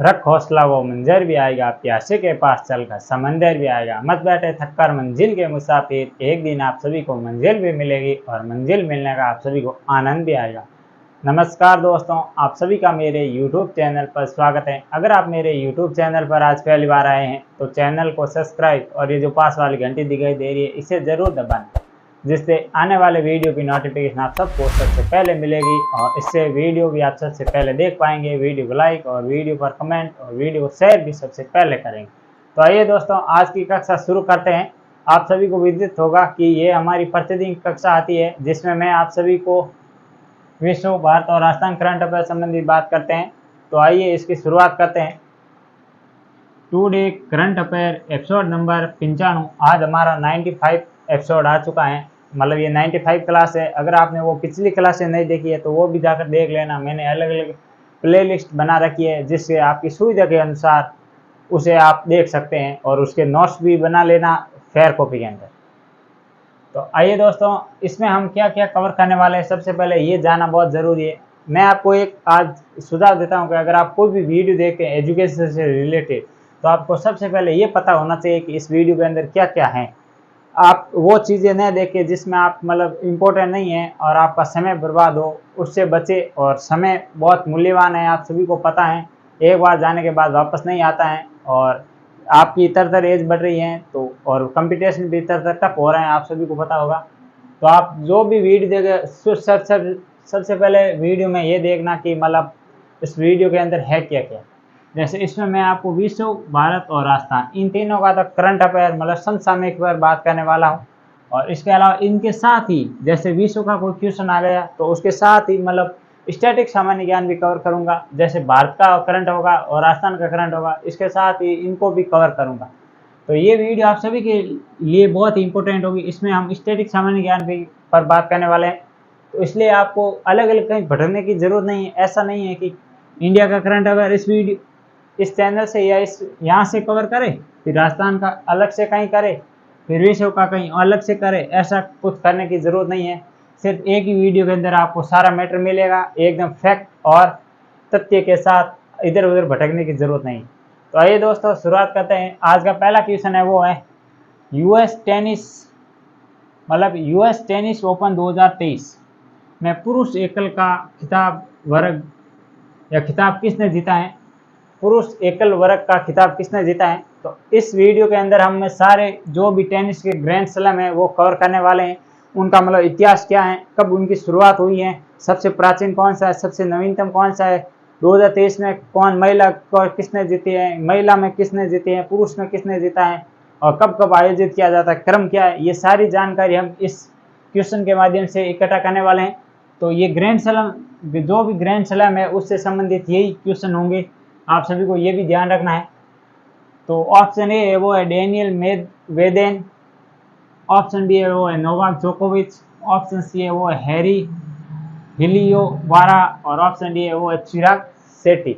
रख हौसला वो मंजर भी आएगा, प्यासे के पास चलकर समंदर भी आएगा। मत बैठे थककर मंजिल के मुसाफिर, एक दिन आप सभी को मंजिल भी मिलेगी और मंजिल मिलने का आप सभी को आनंद भी आएगा। नमस्कार दोस्तों, आप सभी का मेरे YouTube चैनल पर स्वागत है। अगर आप मेरे YouTube चैनल पर आज पहली बार आए हैं तो चैनल को सब्सक्राइब और ये जो पास वाली घंटी दिखाई दे रही है इसे ज़रूर दबाएं, जिससे आने वाले वीडियो की नोटिफिकेशन आप सबको सबसे पहले मिलेगी और इससे वीडियो भी आप सबसे पहले देख पाएंगे। वीडियो को लाइक और वीडियो पर कमेंट और वीडियो को शेयर भी सबसे पहले करेंगे। तो आइए दोस्तों, आज की कक्षा शुरू करते हैं। आप सभी को विदित होगा कि ये हमारी प्रतिदिन कक्षा आती है, जिसमें मैं आप सभी को विश्व, भारत और राजस्थान करंट अफेयर संबंधी बात करते हैं। तो आइए इसकी शुरुआत करते हैं। Today current affair episode number 95। आज हमारा 95 एपिसोड आ चुका है, मतलब ये 95 क्लास है। अगर आपने वो पिछली क्लासें नहीं देखी है तो वो भी जाकर देख लेना। मैंने अलग अलग प्लेलिस्ट बना रखी है, जिससे आपकी सुविधा के अनुसार उसे आप देख सकते हैं और उसके नोट्स भी बना लेना फेयर कॉपी के अंदर। तो आइए दोस्तों, इसमें हम क्या क्या कवर करने वाले हैं, सबसे पहले ये जानना बहुत ज़रूरी है। मैं आपको एक आज सुझाव देता हूँ कि अगर आप कोई भी वीडियो देखें एजुकेशन से रिलेटेड, तो आपको सबसे पहले ये पता होना चाहिए कि इस वीडियो के अंदर क्या क्या है। आप वो चीज़ें न देखें जिसमें आप मतलब इम्पोर्टेंट नहीं है और आपका समय बर्बाद हो, उससे बचे। और समय बहुत मूल्यवान है, आप सभी को पता है, एक बार जाने के बाद वापस नहीं आता है। और आपकी इतर एज बढ़ रही है तो, और कंपटीशन भी इतर टफ हो रहे हैं, आप सभी को पता होगा। तो आप जो भी वीडियो देखें सबसे पहले वीडियो में ये देखना कि मतलब इस वीडियो के अंदर है क्या क्या। जैसे इसमें मैं आपको विश्व, भारत और राजस्थान इन तीनों का तो करंट अफेयर मतलब समसामयिक पर बात करने वाला हूँ। और इसके अलावा इनके साथ ही जैसे विश्व का कोई क्वेश्चन आ गया तो उसके साथ ही मतलब स्टैटिक सामान्य ज्ञान भी कवर करूंगा। जैसे भारत का करंट होगा और राजस्थान का करंट होगा, इसके साथ ही इनको भी कवर करूंगा। तो ये वीडियो आप सभी के लिए बहुत ही इंपॉर्टेंट होगी। इसमें हम स्टैटिक सामान्य ज्ञान भी पर बात करने वाले हैं, तो इसलिए आपको अलग अलग कहीं भटकने की जरूरत नहीं है। ऐसा नहीं है कि इंडिया का करंट अफेयर इस वीडियो इस चैनल से या इस यहाँ से कवर करे, फिर राजस्थान का अलग से कहीं करे, फिर विश्व का कहीं अलग से करे। ऐसा कुछ करने की ज़रूरत नहीं है। सिर्फ एक ही वीडियो के अंदर आपको सारा मैटर मिलेगा, एकदम फैक्ट और तथ्य के साथ। इधर उधर भटकने की ज़रूरत नहीं। तो आइए दोस्तों, शुरुआत करते हैं। आज का पहला क्वेश्चन है, वो है यूएस टेनिस ओपन 2023 में पुरुष एकल का खिताब वर्ग या खिताब किसने जीता है। पुरुष एकल वर्ग का खिताब किसने जीता है। तो इस वीडियो के अंदर हम सारे जो भी टेनिस के ग्रैंड स्लैम है वो कवर करने वाले हैं। उनका मतलब इतिहास क्या है, कब उनकी शुरुआत हुई है, सबसे प्राचीन कौन सा है, सबसे नवीनतम कौन सा है, 2023 में कौन महिला को किसने जीती है, महिला में किसने जीती है, पुरुष में किसने जीता है, और कब कब आयोजित किया जाता है, क्रम क्या है। ये सारी जानकारी हम इस क्वेश्चन के माध्यम से इकट्ठा करने वाले हैं। तो ये ग्रैंड स्लैम, जो भी ग्रैंड स्लैम है उससे संबंधित यही क्वेश्चन होंगे, आप सभी को ये भी ध्यान रखना है। तो ऑप्शन ए है वो है डेनियल मेदवेदेव, ऑप्शन बी है वो है नोवाक जोकोविच, ऑप्शन सी है वो है हैरी हिलियोवारा और ऑप्शन डी है वो है चिराग शेट्टी।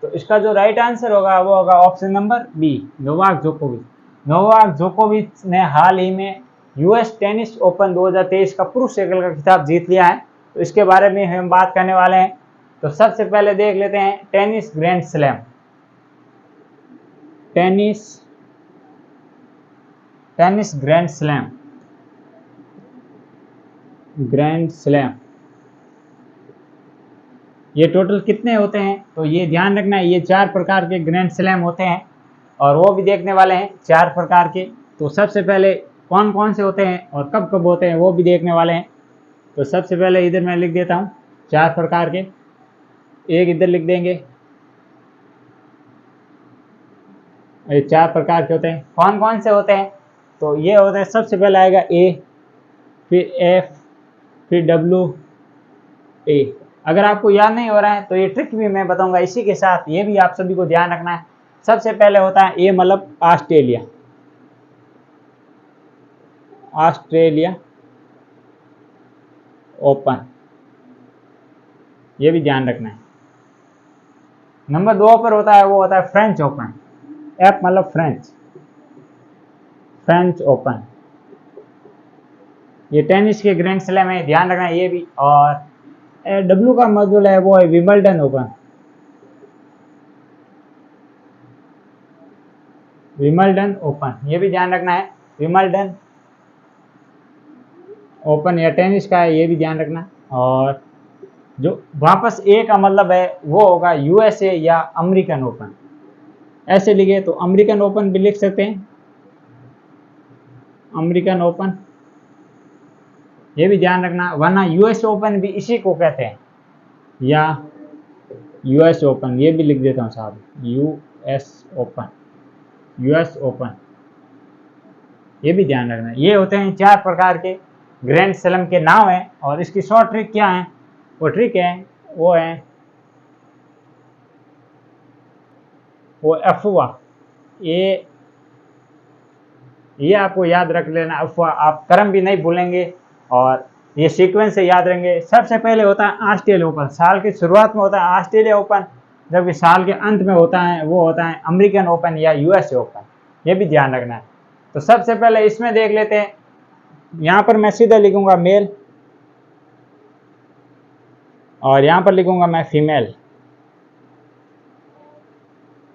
तो इसका जो राइट आंसर होगा वो होगा ऑप्शन नंबर बी, नोवाक जोकोविच। नोवाक जोकोविच ने हाल ही में यूएस टेनिस ओपन 2023 का पुरुष एकल का खिताब जीत लिया है। तो इसके बारे में हम बात करने वाले हैं। तो सबसे पहले देख लेते हैं tennis grand slam. Tennis grand slam ये टोटल कितने होते हैं, तो ये ध्यान रखना है, ये 4 प्रकार के ग्रैंड स्लैम होते हैं और वो भी देखने वाले हैं 4 प्रकार के। तो सबसे पहले कौन कौन से होते हैं और कब कब होते हैं वो भी देखने वाले हैं। तो सबसे पहले इधर मैं लिख देता हूँ 4 प्रकार के, एक इधर लिख देंगे। ये 4 प्रकार के होते हैं। कौन कौन से होते हैं, तो ये होते हैं, सबसे पहले आएगा ए, फिर एफ, फिर डब्ल्यू, ए। अगर आपको याद नहीं हो रहा है तो ये ट्रिक भी मैं बताऊंगा इसी के साथ, ये भी आप सभी को ध्यान रखना है। सबसे पहले होता है ए मतलब ऑस्ट्रेलिया ओपन, ये भी ध्यान रखना है। नंबर 2 पर होता है वो होता है फ्रेंच ओपन, एफ मतलब फ्रेंच ओपन। ये टेनिस के ग्रैंड स्लैम है, ध्यान रखना है ये भी। और डब्ल्यू का मतलब है वो है विंबलडन ओपन, विंबलडन ओपन, ये भी ध्यान रखना है। विंबलडन ओपन या टेनिस का है, ये भी ध्यान रखना। और जो वापस ए का मतलब है वो होगा यूएसए या अमेरिकन ओपन, ऐसे लिखे तो अमेरिकन ओपन भी लिख सकते हैं, अमेरिकन ओपन, ये भी ध्यान रखना। वरना यूएस ओपन भी इसी को कहते हैं, या यूएस ओपन, ये भी लिख देता हूँ साहब, यूएस ओपन, यूएस ओपन, ये भी ध्यान रखना। ये होते हैं 4 प्रकार के ग्रैंड स्लैम के नाम है। और इसकी शॉर्ट ट्रिक क्या है, वो ट्रिक है वो अफवाह, ये आपको याद रख लेना। अफवाह आप क्रम भी नहीं भूलेंगे और ये सीक्वेंस से याद रहेंगे। सबसे पहले होता है ऑस्ट्रेलिया ओपन, साल की शुरुआत में होता है ऑस्ट्रेलिया ओपन, जबकि साल के अंत में होता है वो होता है अमेरिकन ओपन या यूएसए ओपन, ये भी ध्यान रखना है। तो सबसे पहले इसमें देख लेते हैं। यहाँ पर मैं सीधा लिखूंगा मेल और यहाँ पर लिखूंगा मैं फीमेल,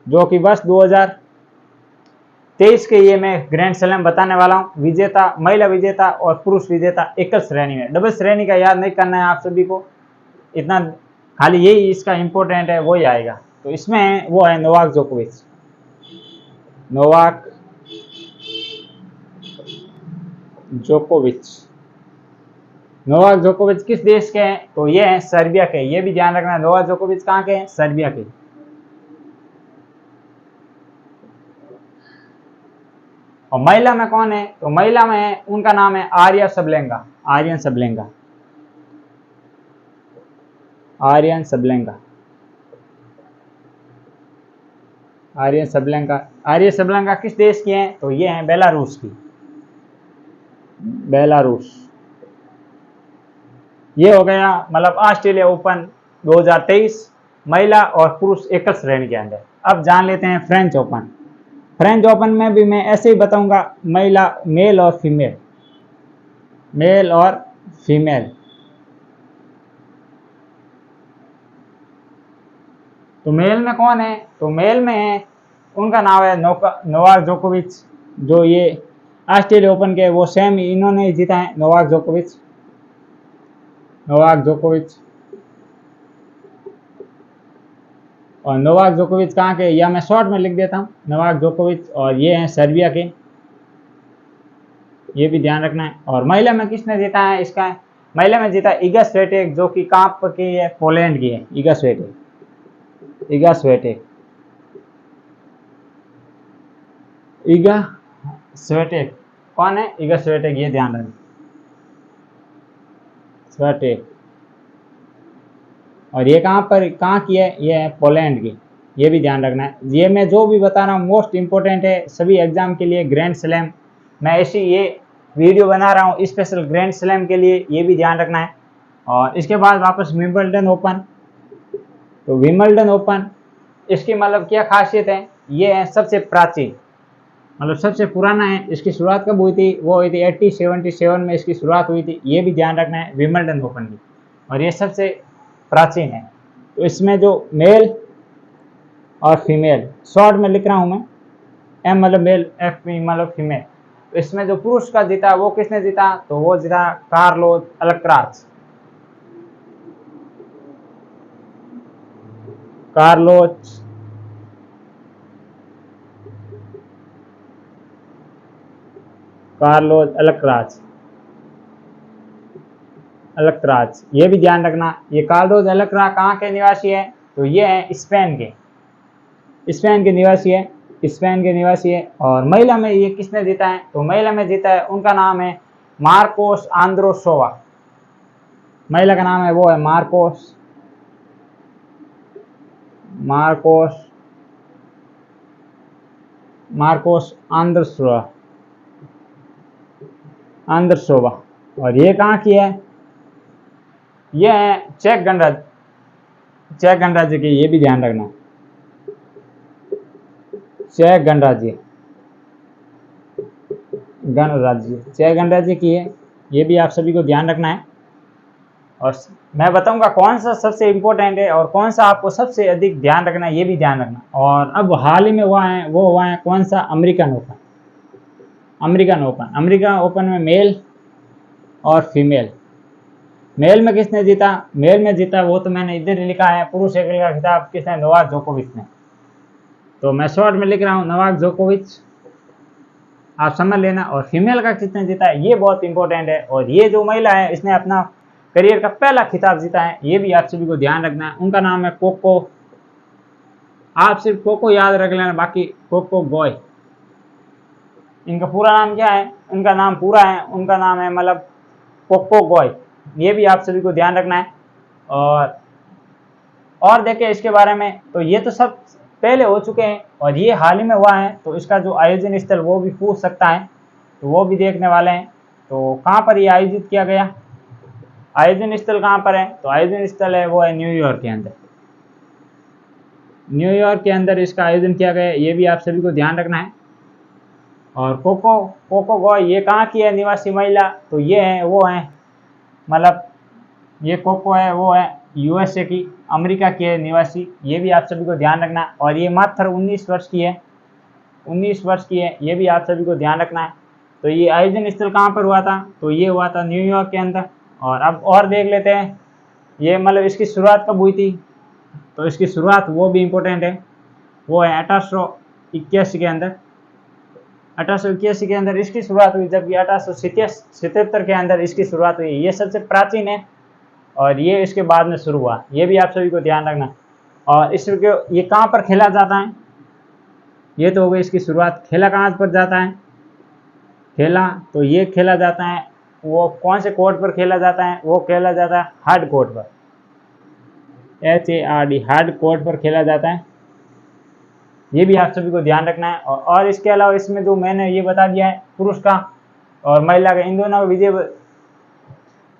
जो कि वर्ष 2023 के ये मैं ग्रैंड स्लैम बताने वाला हूँ। विजेता, महिला विजेता और पुरुष विजेता एकल श्रेणी में, डबल श्रेणी का याद नहीं करना है आप सभी को, इतना खाली यही इसका इंपॉर्टेंट है, वो ही आएगा। तो इसमें वो है नोवाक जोकोविच, नोवाक जोकोविच। नोवाक जोकोविच किस देश के हैं, तो ये हैं सर्बिया के, ये भी ध्यान रखना। नोवाक जोकोविच कहाँ के हैं, सर्बिया के। और महिला में कौन है, तो महिला में है, उनका नाम है आर्या सबलेंगा, आर्यन सबलेंगा, आर्यन सबलेंगा, आर्यन सबलेंगा। आर्यन सबलेंगा किस देश की हैं, तो ये हैं बेलारूस की, बेलारूस। ये हो गया मतलब ऑस्ट्रेलिया ओपन 2023 महिला और पुरुष एकल श्रेणी के अंदर। अब जान लेते हैं फ्रेंच ओपन। फ्रेंच ओपन में भी मैं ऐसे ही बताऊंगा, महिला, मेल और फीमेल, मेल और फीमेल। तो मेल में कौन है, तो मेल में है, उनका नाम है नोवाक जोकोविच, जो ये ऑस्ट्रेलिया ओपन के वो सेम इन्होंने ही जीता है, नोवाक जोकोविच, नोवाक जोकोविच। और नोवाक जोकोविच कहाँ के, या मैं शॉर्ट में लिख देता हूँ नोवाक जोकोविच, और ये हैं सर्बिया के, ये भी ध्यान रखना है। और महिला में किसने जीता है, इसका महिला में जीता इगा स्विएटेक, जो कि कहाँ की है, पोलैंड की है, Iga Swiatek, Iga Swiatek, Iga Swiatek कौन है, इगा स्विएटेक, ये ध्यान रखना, स्विएटेक। और ये कहाँ की है, ये है पोलैंड की, ये भी ध्यान रखना है। ये मैं जो भी बता रहा हूँ मोस्ट इंपॉर्टेंट है सभी एग्जाम के लिए, ग्रैंड स्लैम। मैं ऐसी ये वीडियो बना रहा हूँ स्पेशल ग्रैंड स्लैम के लिए, ये भी ध्यान रखना है। और इसके बाद वापस विंबलडन ओपन। तो विंबलडन ओपन, इसकी मतलब क्या खासियत है, ये है सबसे प्राचीन, मतलब सबसे पुराना है। इसकी शुरुआत कब हुई थी, वो हुई थी 1877 में इसकी शुरुआत हुई थी, ये भी ध्यान रखना है विंबलडन ओपन की। और ये सबसे प्राचीन है। तो इसमें जो मेल और फीमेल, शॉर्ट में लिख रहा हूँ मैं, एम मतलब मेल, एफ मतलब फीमेल। तो इसमें जो पुरुष का जीता वो किसने जीता, तो वो जीता Carlos Alcaraz, Carlos Carlos Alcaraz, Alcaraz, ये भी ध्यान रखना। ये कार्लोस अल्कराज कहाँ के निवासी है, तो ये है स्पेन के, स्पेन के निवासी है, स्पेन के निवासी है। और महिला में ये किसने जीता है, तो महिला में जीता है, उनका नाम है मार्कोस आंद्रोसोवा, महिला का नाम है वो है मार्कोस, मार्कोस, मार्कोस आंद्रोसोवा, आंद्रोसोवा। और ये कहाँ की है, ये है चेक गणराज्य, चेक गणराज्य की, ये भी ध्यान रखना, चेक गणराज्य, गणराज्य चेक गणराज्य की है, ये भी आप सभी को ध्यान रखना है। और मैं बताऊंगा कौन सा सबसे इम्पोर्टेंट है और कौन सा आपको सबसे अधिक ध्यान रखना है, ये भी ध्यान रखना। और अब हाल ही में वो हुआ है कौन सा, अमेरिकन ओपन। अमेरिकन ओपन में मेल और फीमेल। मेल में किसने जीता? मेल में जीता वो तो मैंने इधर ही लिखा है, पुरुष एकल का खिताब किसने? नोवाक जोकोविच ने। तो मैं शॉर्ट में लिख रहा हूँ नोवाक जोकोविच, आप समझ लेना। और फीमेल का किसने जीता है, ये बहुत इंपॉर्टेंट है। और ये जो महिला है इसने अपना करियर का पहला खिताब जीता है, ये भी आप सभी को ध्यान रखना है। उनका नाम है कोको, आप सिर्फ कोको याद रख लेना, बाकी कोको गॉय। इनका पूरा नाम क्या है? उनका नाम पूरा है, उनका नाम है मतलब कोको गॉय, ये भी आप सभी को ध्यान रखना है। और देखें इसके बारे में, तो ये तो सब पहले हो चुके हैं और ये हाल ही में हुआ है, तो इसका जो आयोजन स्थल वो भी पूछ सकता है, तो वो भी देखने वाले हैं। तो कहाँ पर ये आयोजित किया गया, आयोजन स्थल कहाँ पर है? तो आयोजन स्थल है वो है न्यूयॉर्क के अंदर। न्यूयॉर्क के अंदर इसका आयोजन किया गया, ये भी आप सभी को ध्यान रखना है। और कोको गॉय ये कहाँ की है निवासी महिला? तो ये है वो है मतलब ये कोको है वो है यूएसए की, अमेरिका की है निवासी, ये भी आप सभी को ध्यान रखना है। और ये मात्र 19 वर्ष की है, 19 वर्ष की है, ये भी आप सभी को ध्यान रखना है। तो ये आयोजन स्थल कहाँ पर हुआ था? तो ये हुआ था न्यूयॉर्क के अंदर। और अब और देख लेते हैं ये मतलब इसकी शुरुआत कब हुई थी? तो इसकी शुरुआत वो भी इम्पोर्टेंट है, वो है 1881 के अंदर। 1881 के अंदर इसकी शुरुआत हुई, जबकि 1877 के अंदर इसकी शुरुआत हुई। ये सबसे प्राचीन है और ये इसके बाद में शुरू हुआ, ये भी आप सभी को ध्यान रखना। और इसके ये कहाँ पर खेला जाता है? ये तो हो गई इसकी शुरुआत। खेला कहाँ पर जाता है? खेला तो ये खेला जाता है, वो कौन से कोर्ट पर खेला जाता है? वो खेला जाता है हार्ड कोर्ट पर, HARD, हार्ड कोर्ट पर खेला जाता है, ये भी आप सभी को ध्यान रखना है। और इसके अलावा इसमें जो मैंने ये बता दिया है पुरुष का और महिला का, इन दोनों विजय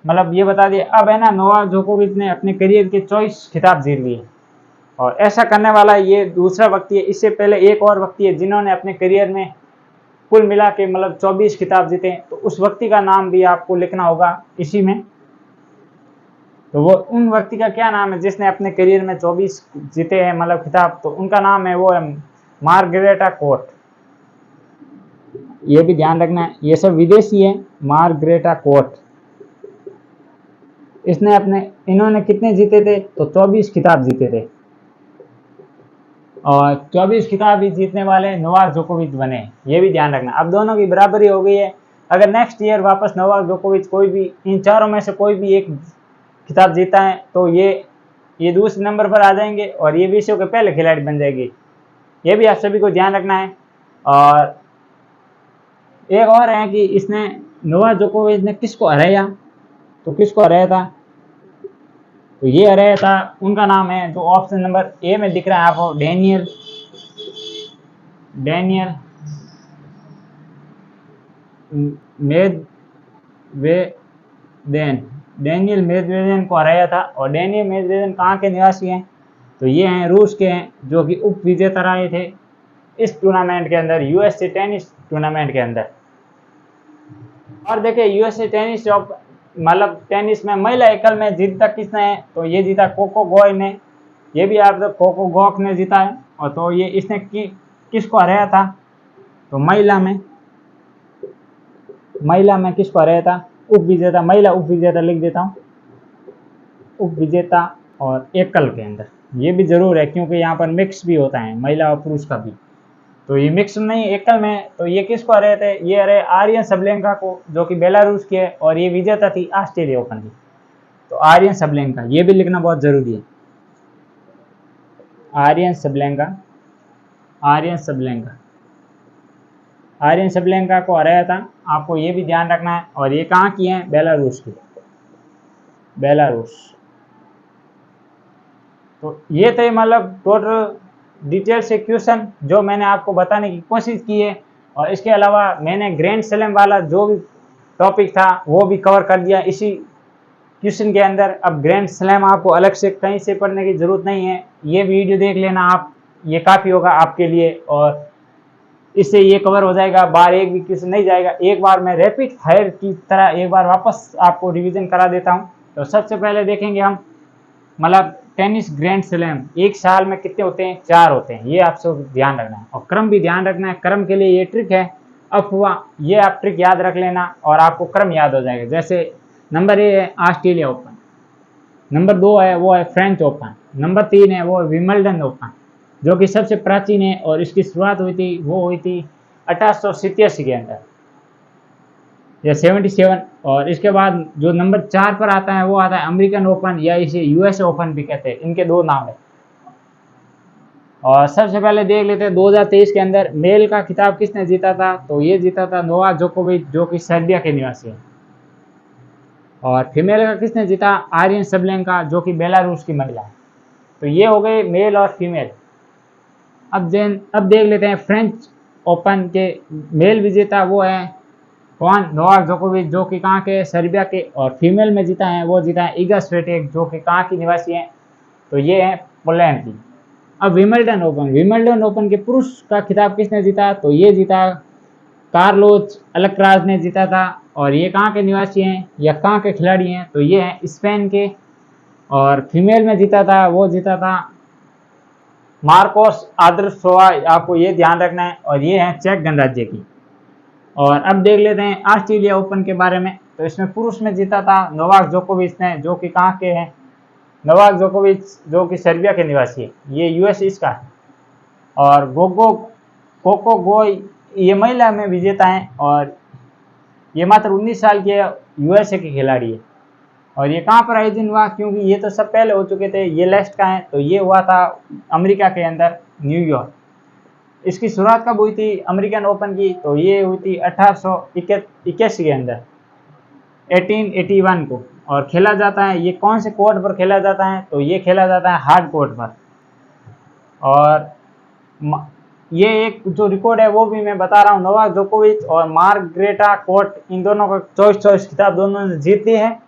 मतलब ये बता दिया। अब है ना, नोवाक जोकोविच ने अपने करियर के 24 खिताब जीत लिए और ऐसा करने वाला ये दूसरा व्यक्ति है। इससे पहले एक और व्यक्ति है जिन्होंने अपने करियर में कुल मिला के मतलब 24 खिताब जीते, तो उस व्यक्ति का नाम भी आपको लिखना होगा इसी में। तो वो उन व्यक्ति का क्या नाम है जिसने अपने करियर में 24 जीते हैं मतलब खिताब? तो उनका नाम है वो है मार्गरेटा कोर्ट, ये भी ध्यान रखना है। ये सब विदेशी है, मार्गरेटा कोर्ट। इन्होंने कितने जीते थे? तो 24 खिताब जीते थे और 24 खिताब ही जीतने वाले नोवाक जोकोविच बने, ये भी ध्यान रखना। अब दोनों की बराबरी हो गई है। अगर नेक्स्ट ईयर वापस नोवाक जोकोविच कोई भी इन चारों में से कोई भी एक खिताब जीता है तो ये दूसरे नंबर पर आ जाएंगे और ये विश्व के पहले खिलाड़ी बन जाएगी, ये भी आप सभी को ध्यान रखना है। और एक और है कि इसने नोवाक जोकोविच ने किसको हराया? तो किसको हराया था? तो ये हराया था, उनका नाम है जो ऑप्शन नंबर ए में दिख रहा है आपको, डेनियल मेदवेदेव को हराया था। और डेनियल मेदवेदेव कहाँ के निवासी हैं? तो ये हैं रूस के हैं, जो कि उप विजेता रहे थे इस टूर्नामेंट के अंदर, यूएसए टेनिस टूर्नामेंट के अंदर। और देखिए यूएसए टेनिस मतलब टेनिस में महिला एकल में जीता किसने है? तो ये जीता कोको गॉय ने, ये भी आप कोको गॉक ने जीता है। और तो ये इसने किसको हराया था? तो महिला में किसको हराया था? उप विजेता, महिला उप विजेता लिख देता हूँ, उप विजेता। और एकल के अंदर ये भी जरूर है क्योंकि यहाँ पर मिक्स भी होता है, महिला और पुरुष का भी। तो ये मिक्स नहीं, एकल में। तो ये किसको हराए थे? ये हराए आर्यन सबलेंका को, जो कि बेलारूस की है और ये विजेता थी ऑस्ट्रेलिया ओपन की। तो आर्यन सबलेंका, ये भी लिखना बहुत जरूरी है, आर्यन सबलेंका को हराया था, आपको ये भी ध्यान रखना है। और ये कहाँ की है? बेलारूस की, बेलारूस। तो ये थे मतलब टोटल डिटेल से क्वेश्चन जो मैंने आपको बताने की कोशिश की है। और इसके अलावा मैंने ग्रैंड स्लैम वाला जो भी टॉपिक था वो भी कवर कर दिया इसी क्वेश्चन के अंदर। अब ग्रैंड स्लैम आपको अलग से कहीं से पढ़ने की जरूरत नहीं है, ये वीडियो देख लेना आप, ये काफ़ी होगा आपके लिए और इससे ये कवर हो जाएगा। बार एक भी क्वेश्चन नहीं जाएगा, एक बार मैं रैपिड फायर की तरह एक बार वापस आपको रिवीजन करा देता हूँ। तो सबसे पहले देखेंगे हम मतलब टेनिस ग्रैंड स्लैम एक साल में कितने होते हैं, 4 होते हैं, ये आपको ध्यान रखना है और क्रम भी ध्यान रखना है। क्रम के लिए ये ट्रिक है, अब हुआ ये आप ट्रिक याद रख लेना और आपको क्रम याद हो जाएगा। जैसे नंबर 1 है ऑस्ट्रेलिया ओपन, नंबर 2 है वो है फ्रेंच ओपन, नंबर 3 है वो विंबलडन ओपन जो कि सबसे प्राचीन है और इसकी शुरुआत हुई थी 1887 के अंदर या 77। और इसके बाद जो नंबर 4 पर आता है वो आता है अमेरिकन ओपन या इसे यूएस ओपन भी कहते हैं, इनके 2 नाम है। और सबसे पहले देख लेते हैं 2023 के अंदर मेल का खिताब किसने जीता था, तो ये जीता था नोवाक जोकोविच जो कि सर्बिया के निवासी है। और फीमेल का किसने जीता, आर्यन सबलेंका जो कि बेलारूस की महिला है। तो ये हो गए मेल और फीमेल। अब देख लेते हैं फ्रेंच ओपन के मेल विजेता वो है कौन, नोवाक जोकोविच जो कि कहाँ के, सर्बिया के। और फीमेल में जीता है वो जीता है इगा स्विएटेक जो कि कहाँ की निवासी है, तो ये है पोलैंड की। अब विंबलडन ओपन के पुरुष का खिताब किसने जीता, तो ये जीता कार्लोस अल्कराज ने जीता था। और ये कहाँ के निवासी हैं या कहाँ के खिलाड़ी हैं, तो ये हैं स्पेन के। और फीमेल में जीता था मार्कोस आद्रसोवा, आपको ये ध्यान रखना है, और ये है चेक गणराज्य की। और अब देख लेते हैं ऑस्ट्रेलिया ओपन के बारे में। तो इसमें पुरुष में जीता था नोवाक जोकोविच ने जो कि कहाँ के हैं, नोवाक जोकोविच जो कि सर्बिया के निवासी है, ये यूएस इसका है। और कोको गोई ये महिला में विजेता है और ये मात्र 19 साल के यूएसए के खिलाड़ी है। और ये कहाँ पर आयोजन हुआ, क्योंकि ये तो सब पहले हो चुके थे, ये लास्ट का है, तो ये हुआ था अमेरिका के अंदर न्यूयॉर्क। इसकी शुरुआत कब हुई थी अमेरिकन ओपन की, तो ये हुई थी 1881 के अंदर 1881 को। और खेला जाता है, ये कौन से कोर्ट पर खेला जाता है, तो ये खेला जाता है हार्ड कोर्ट पर। और ये एक जो रिकॉर्ड है वो भी मैं बता रहा हूँ, नोवाक जोकोविच और मार्ग्रेटा कोर्ट इन दोनों का चॉइस खिताब दोनों ने जीत ली है।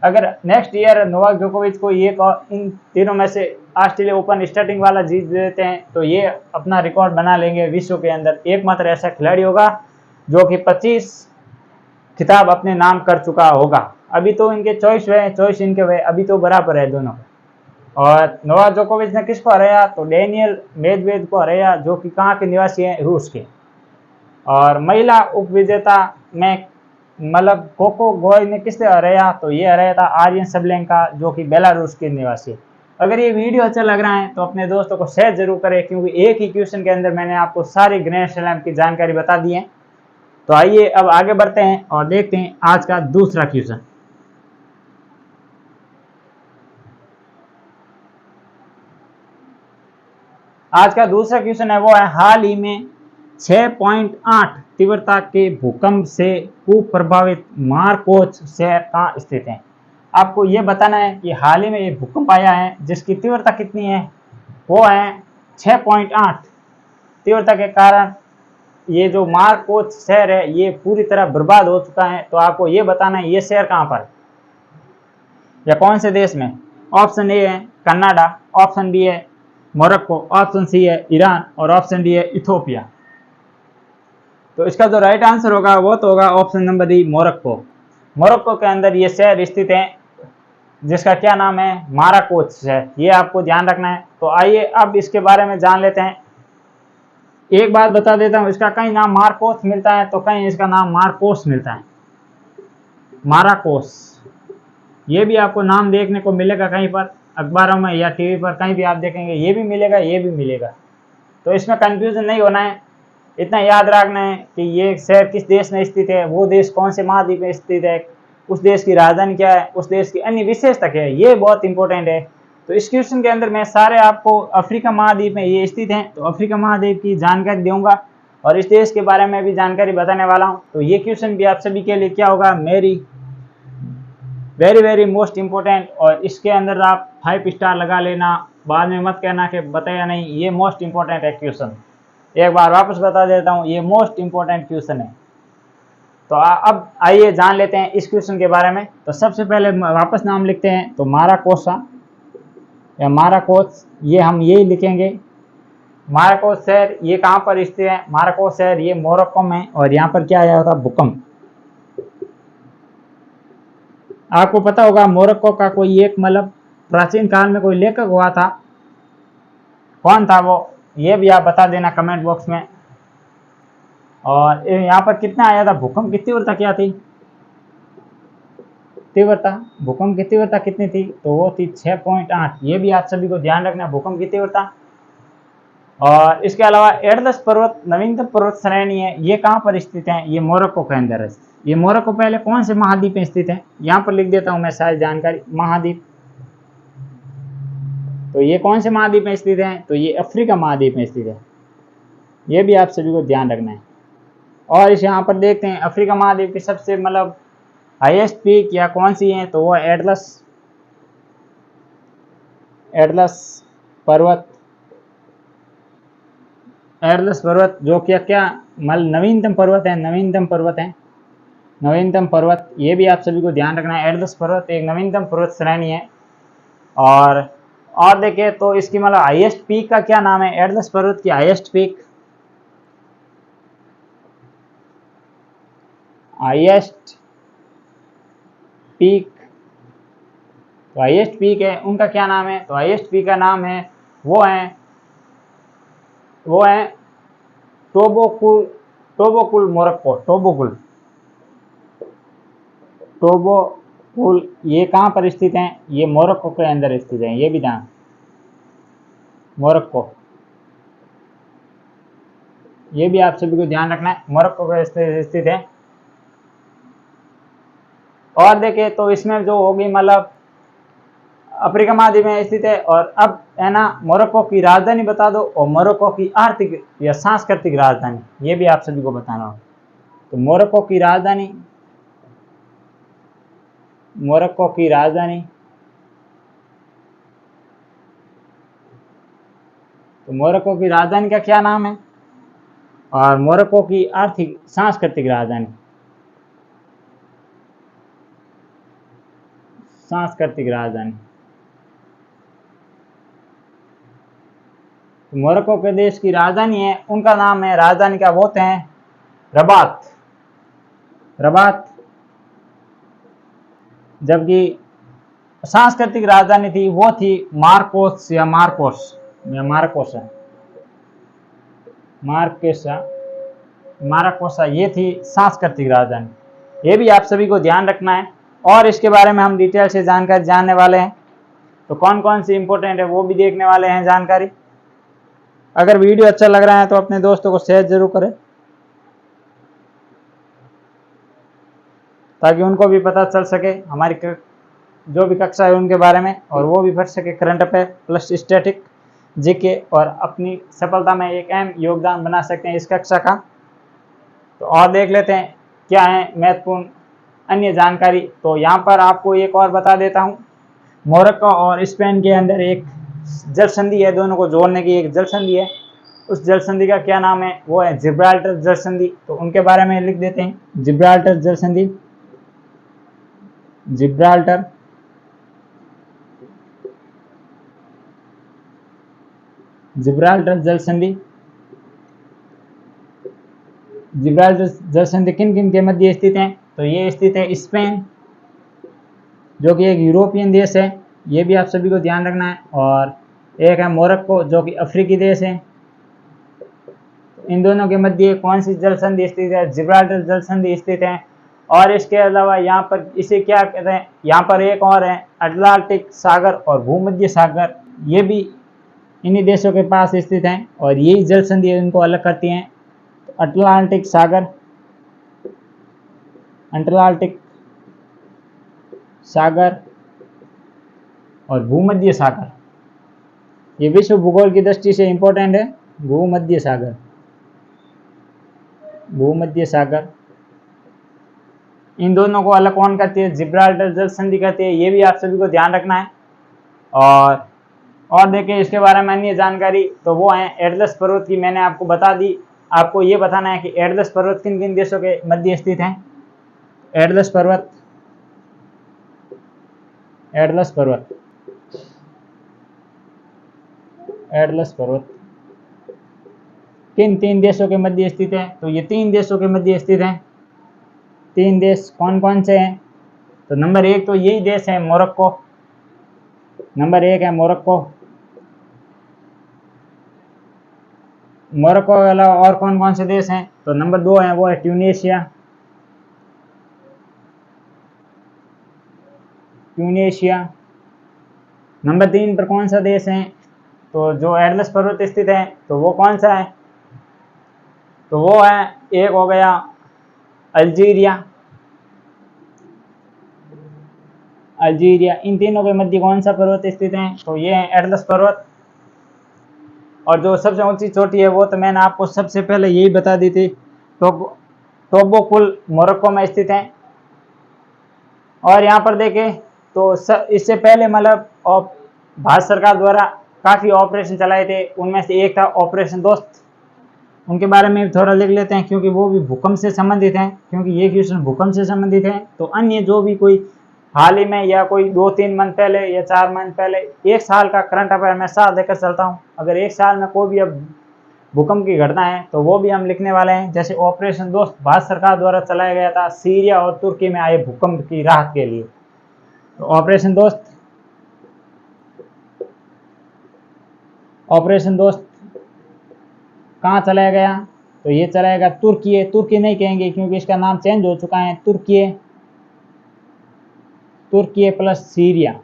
अगर नेक्स्ट ईयर नोवाक जोकोविच को ये इन तीनों में से ऑस्ट्रेलिया ओपन स्टार्टिंग वाला जीत देते हैं तो ये अपना रिकॉर्ड बना लेंगे, विश्व के अंदर एकमात्र ऐसा खिलाड़ी होगा जो कि 25 खिताब अपने नाम कर चुका होगा। अभी तो इनके चॉइस इनके हुए, अभी तो बराबर है दोनों। और नोवाक जोकोविच ने किसको हराया, तो डेनियल मेदवेदेव को हराया जो कि कहाँ के निवासी हैं, रूस के। और महिला उपविजेता में मतलब कोको गोई ने किससे हराया, तो ये हराया था आर्यन सबलेंका जो कि बेलारूस के निवासी। अगर ये वीडियो अच्छा लग रहा है तो अपने दोस्तों को शेयर जरूर करें, क्योंकि एक ही क्वेश्चन के अंदर मैंने आपको सारी ग्रैंड स्लैम की जानकारी बता दी है। तो आइए अब आगे बढ़ते हैं और देखते हैं आज का दूसरा क्वेश्चन। आज का दूसरा क्वेश्चन है वो है हाल ही में 6.8 तीव्रता के भूकंप से कुप्रभावित मार्कोस शहर कहाँ स्थित है। आपको ये बताना है कि हाल ही में ये भूकंप आया है जिसकी तीव्रता कितनी है, वो है 6.8 तीव्रता के कारण ये जो मार्कोस शहर है ये पूरी तरह बर्बाद हो चुका है। तो आपको ये बताना है ये शहर कहाँ पर या कौन से देश में। ऑप्शन ए है कनाडा, ऑप्शन बी है मोरक्को, ऑप्शन सी है ईरान और ऑप्शन डी है इथोपिया। तो इसका जो राइट आंसर होगा वो तो होगा option number D Morocco. Morocco के अंदर ये शहर स्थित है जिसका क्या नाम है, माराकोस शहर, ये आपको ध्यान रखना है। तो आइए अब इसके बारे में जान लेते हैं। एक बात बता देता हूँ, इसका कहीं नाम मार्कोस मिलता है तो कहीं इसका नाम मार्कोस मिलता है, माराकोस। ये भी आपको नाम देखने को मिलेगा कहीं पर अखबारों में या टीवी पर, कहीं भी आप देखेंगे ये भी मिलेगा ये भी मिलेगा। तो इसमें कंफ्यूजन नहीं होना है, इतना याद रखना है कि ये शहर किस देश में स्थित है, वो देश कौन से महाद्वीप में स्थित है, उस देश की राजधानी क्या है, उस देश की अन्य विशेषता क्या है, ये बहुत इंपॉर्टेंट है। तो इस क्वेश्चन के अंदर मैं सारे आपको अफ्रीका महाद्वीप में ये स्थित हैं तो अफ्रीका महाद्वीप की जानकारी दूंगा और इस देश के बारे में भी जानकारी बताने वाला हूँ। तो ये क्वेश्चन भी आप सभी के लिए क्या होगा, मेरी वेरी मोस्ट इम्पोर्टेंट। और इसके अंदर आप 5 स्टार लगा लेना, बाद में मत कहना कि बताया नहीं, ये मोस्ट इम्पोर्टेंट है क्वेश्चन। एक बार वापस बता देता हूँ, ये मोस्ट इम्पोर्टेंट क्वेश्चन है। तो अब आइए जान लेते हैं इस क्वेश्चन के बारे में। तो सबसे पहले वापस नाम लिखते हैं, तो माराकोसा या माराकोस, ये हम यही लिखेंगे। माराकोस शहर ये कहाँ पर स्थित है, माराकोस शहर ये मोरक्को में, और यहाँ पर क्या आया था, भूकंप। आपको पता होगा मोरक्को का कोई एक मतलब प्राचीन काल में कोई लेखक हुआ था, कौन था वो, ये भी आप बता देना कमेंट बॉक्स में। और यहाँ पर कितना आया था, भूकंप की तीव्रता क्या थी, तीव्रता, भूकंप की तीव्रता कितनी थी, तो वो थी 6.8। ये भी आप सभी को ध्यान रखना, भूकंप की तीव्रता। और इसके अलावा एटलस पर्वत नवीनतम पर्वत श्रेणी है, ये कहाँ पर स्थित है, ये मोरक्को के अंदर है। ये मोरक्को पहले कौन से महाद्वीप में स्थित है, यहाँ पर लिख देता हूँ मैं सारी जानकारी, महाद्वीप। तो ये कौन से महाद्वीप में स्थित है, तो ये अफ्रीका महाद्वीप में स्थित है। ये भी आप सभी को ध्यान रखना है। और इस यहाँ पर देखते हैं अफ्रीका महाद्वीप की सबसे मतलब हाईएस्ट पीक या कौन सी है, तो वो एटलस, एटलस पर्वत, एटलस पर्वत जो कि क्या मतलब नवीनतम पर्वत है, नवीनतम पर्वत है, नवीनतम पर्वत। ये भी आप सभी को ध्यान रखना है, एटलस पर्वत एक नवीनतम पर्वत श्रेणी है। और देखें तो इसकी मतलब हाईएस्ट पीक का क्या नाम है, एटलस पर्वत की हाईएस्ट पीक, हाईएस्ट पीक, तो हाईएस्ट पीक है उनका क्या नाम है, तो हाईएस्ट पीक का नाम है वो है टोबोकुल, टोबोकुल मोरक्को, टोबोकुल, टोबोकुल। ये कहाँ पर स्थित है, ये मोरक्को के अंदर स्थित है, ये भी ध्यान, मोरक्को, ये भी आप सभी को ध्यान रखना है, मोरक्को के स्थित है। और देखें तो इसमें जो होगी मतलब अफ्रीका महाद्वीप में स्थित है। और अब है ना मोरक्को की राजधानी बता दो, और मोरक्को की आर्थिक या सांस्कृतिक राजधानी, ये भी आप सभी को बताना हो। तो मोरक्को की राजधानी, मोरक्को की राजधानी, तो मोरक्को की राजधानी का क्या नाम है, और मोरक्को की आर्थिक सांस्कृतिक राजधानी, सांस्कृतिक राजधानी, तो मोरक्को के देश की राजधानी है, उनका नाम है, राजधानी का वो है रबात, रबात। जबकि सांस्कृतिक राजधानी थी वो थी मार्कोस या मार्कोस, या मार्कोस है, मार्केसा, माराकोसा, ये थी सांस्कृतिक राजधानी। ये भी आप सभी को ध्यान रखना है, और इसके बारे में हम डिटेल से जानकारी जानने वाले हैं। तो कौन कौन सी इंपॉर्टेंट है वो भी देखने वाले हैं जानकारी। अगर वीडियो अच्छा लग रहा है तो अपने दोस्तों को शेयर जरूर करें, ताकि उनको भी पता चल सके हमारी जो भी कक्षा है उनके बारे में, और वो भी पढ़ सके current affair plus static GK, और अपनी सफलता में एक अहम योगदान बना सकते हैं इस कक्षा का। तो और देख लेते हैं क्या है महत्वपूर्ण अन्य जानकारी। तो यहाँ पर आपको एक और बता देता हूँ, मोरक्को और स्पेन के अंदर एक जल संधि है, दोनों को जोड़ने की एक जल संधि है। उस जल संधि का क्या नाम है, वो है जिब्राल्टर जल संधि। तो उनके बारे में लिख देते हैं, जिब्राल्टर जल संधि, जिब्राल्टर, जिब्राल्टर जल संधि। जिब्राल्टर जल संधि किन किन के मध्य स्थित है, तो ये स्थित है स्पेन, जो कि एक यूरोपियन देश है, ये भी आप सभी को ध्यान रखना है। और एक है मोरक्को, जो कि अफ्रीकी देश है। इन दोनों के मध्य कौन सी जल संधि स्थित है, जिब्राल्टर जल संधि स्थित है। और इसके अलावा यहाँ पर इसे क्या कहते हैं, यहाँ पर एक और है अटलांटिक सागर और भूमध्य सागर, ये भी इन्हीं देशों के पास स्थित हैं, और यही जल संधि इनको अलग करती हैं। तो अटलांटिक सागर, अटलांटिक सागर और भूमध्य सागर, ये विश्व भूगोल की दृष्टि से इंपॉर्टेंट है। भूमध्य सागर, भूमध्य सागर, इन दोनों को अलग कौन करती है, जिब्राल्टर जल संधि करती है, ये भी आप सभी को ध्यान रखना है। और देखिए इसके बारे में अन्य जानकारी, तो वो है एटलस पर्वत की मैंने आपको बता दी। आपको ये बताना है कि एटलस पर्वत किन किन देशों के मध्य स्थित है। एटलस पर्वत, एटलस पर्वत, एटलस पर्वत किन तीन देशों के मध्य स्थित है, तो ये तीन देशों के मध्य स्थित है। तीन देश कौन कौन से हैं, तो नंबर 1 तो यही देश है मोरक्को, नंबर 1 है मोरक्को। मोरक्को के अलावा और कौन कौन से देश हैं? तो नंबर 2 है वो है ट्यूनीशिया, ट्यूनीशिया। नंबर 3 पर कौन सा देश है? तो जो एटलस पर्वत स्थित है तो वो कौन सा है? तो वो है, एक हो गया अल्जीरिया, अल्जीरिया। इन तीनों के मध्य कौन सा पर्वत स्थित है? तो ये है एटलस पर्वत। और जो सबसे ऊंची चोटी है वो तो मैंने आपको सबसे पहले यही बता दी थी, टोब्गो कुल मोरक्को में स्थित है। और यहाँ पर देखें तो इससे पहले मतलब भारत सरकार द्वारा काफ़ी ऑपरेशन चलाए थे, उनमें से एक था ऑपरेशन दोस्त। उनके बारे में थोड़ा लिख लेते हैं क्योंकि वो भी भूकंप से संबंधित हैं, क्योंकि ये क्वेश्चन भूकंप से संबंधित है। तो अन्य जो भी कोई हाल ही में या कोई 2-3 मंथ पहले या 4 मंथ पहले, एक साल का करंट अफेयर मैं साथ लेकर चलता हूँ। अगर एक साल में कोई भी अब भूकंप की घटना है तो वो भी हम लिखने वाले हैं। जैसे ऑपरेशन दोस्त भारत सरकार द्वारा चलाया गया था सीरिया और तुर्की में आए भूकंप की राहत के लिए। तो ऑपरेशन दोस्त कहाँ चलाया गया? तो ये चलाया गया तुर्की। तुर्की नहीं कहेंगे क्योंकि इसका नाम चेंज हो चुका है, तुर्की प्लस सीरिया।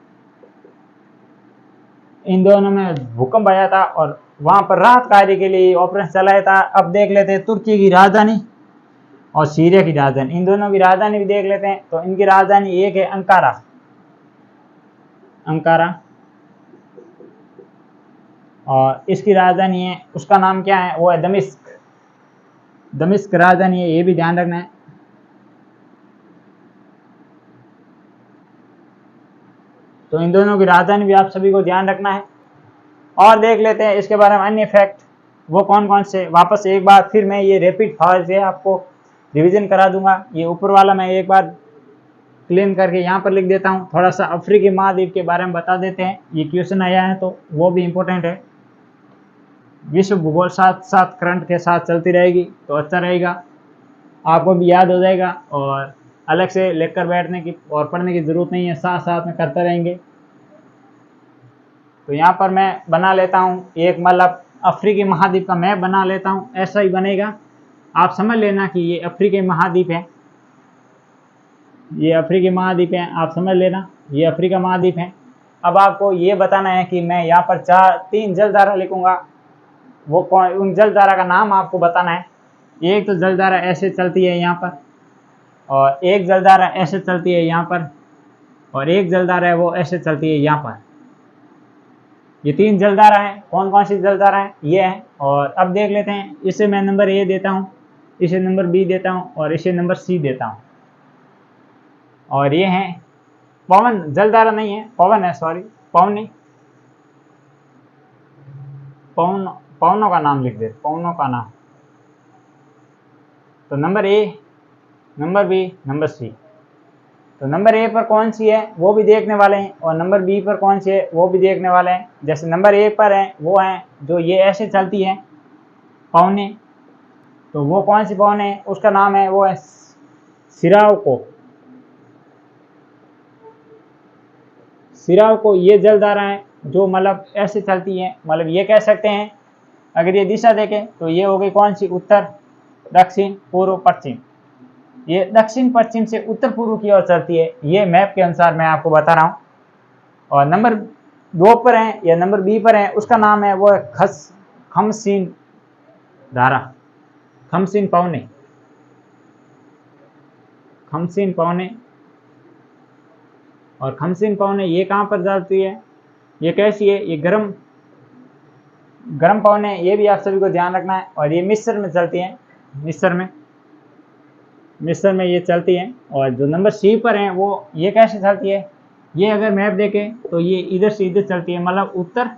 इन दोनों में भूकंप आया था और वहां पर राहत कार्य के लिए ऑपरेशन चलाया था। अब देख लेते हैं तुर्की की राजधानी और सीरिया की राजधानी, इन दोनों की राजधानी भी देख लेते हैं। तो इनकी राजधानी एक है अंकारा, और इसकी राजधानी है, उसका नाम क्या है? वो है दमिश्क राजधानी है, ये भी ध्यान रखना है। तो इन दोनों की राजधानी भी आप सभी को ध्यान रखना है। और देख लेते हैं इसके बारे में अन्य फैक्ट, वो कौन कौन से। वापस एक बार फिर मैं ये रैपिड फायर से आपको रिवीजन करा दूंगा। ये ऊपर वाला मैं एक बार क्लीन करके यहाँ पर लिख देता हूँ। थोड़ा सा अफ्रीकी महाद्वीप के बारे में बता देते हैं, ये क्वेश्चन आया है तो वो भी इम्पोर्टेंट है। विश्व भूगोल साथ साथ करंट के साथ चलती रहेगी तो अच्छा रहेगा, आपको भी याद हो जाएगा और अलग से लेकर बैठने की और पढ़ने की ज़रूरत नहीं है, साथ साथ में करते रहेंगे। तो यहाँ पर मैं बना लेता हूँ एक मतलब अफ्रीकी महाद्वीप का मैप बना लेता हूँ, ऐसा ही बनेगा। आप समझ लेना कि ये अफ्रीकी महाद्वीप है, ये अफ्रीकी महाद्वीप है, आप समझ लेना ये अफ्रीका महाद्वीप है। अब आपको ये बताना है कि मैं यहाँ पर 3 जलधारा लिखूंगा, वो कौन, उन जलधारा का नाम आपको बताना है। एक तो जलधारा ऐसे चलती है यहाँ पर, और एक जलधारा ऐसे चलती है यहाँ पर, और एक जलधारा है वो ऐसे चलती है यहाँ पर। ये 3 जलधारा हैं। कौन कौन सी जलधारा है? ये है। और अब देख लेते हैं, इसे मैं नंबर ए देता हूँ, इसे नंबर बी देता हूँ और इसे नंबर सी देता हूँ। और ये है पवन, जलधारा नहीं है, पवन है, सॉरी पवन नहीं, पवनों का नाम लिख दे, पवनों का नाम। तो number A, number B, number C. तो नंबर ए पर कौन सी है वो भी देखने वाले हैं, और नंबर बी पर कौन सी है वो भी देखने वाले हैं। जैसे नंबर ए पर है वो है जो ये ऐसे चलती है पवने, तो वो कौन सी पवन है? उसका नाम है वो है सिरावको। ये जलधारा है जो मतलब ऐसे चलती है, मतलब ये कह सकते हैं अगर ये दिशा देखें तो ये हो गई कौन सी? उत्तर, दक्षिण, पूर्व, पश्चिम। ये दक्षिण पश्चिम से उत्तर पूर्व की ओर चलती है, ये मैप के अनुसार मैं आपको बता रहा हूँ। और नंबर 2 पर है या नंबर बी पर है, उसका नाम है वो है खमसीन धारा, खमसीन पवने। और खमसीन पवने ये कहाँ पर चलती है, ये कैसी है? ये गर्म पवने, ये भी आप सभी को ध्यान रखना है। और ये मिस्र में चलती है, मिस्र में ये चलती है। और जो नंबर सी पर है वो ये कैसे चलती है? ये अगर मैप देखें तो ये इधर से इधर चलती है, मतलब उत्तर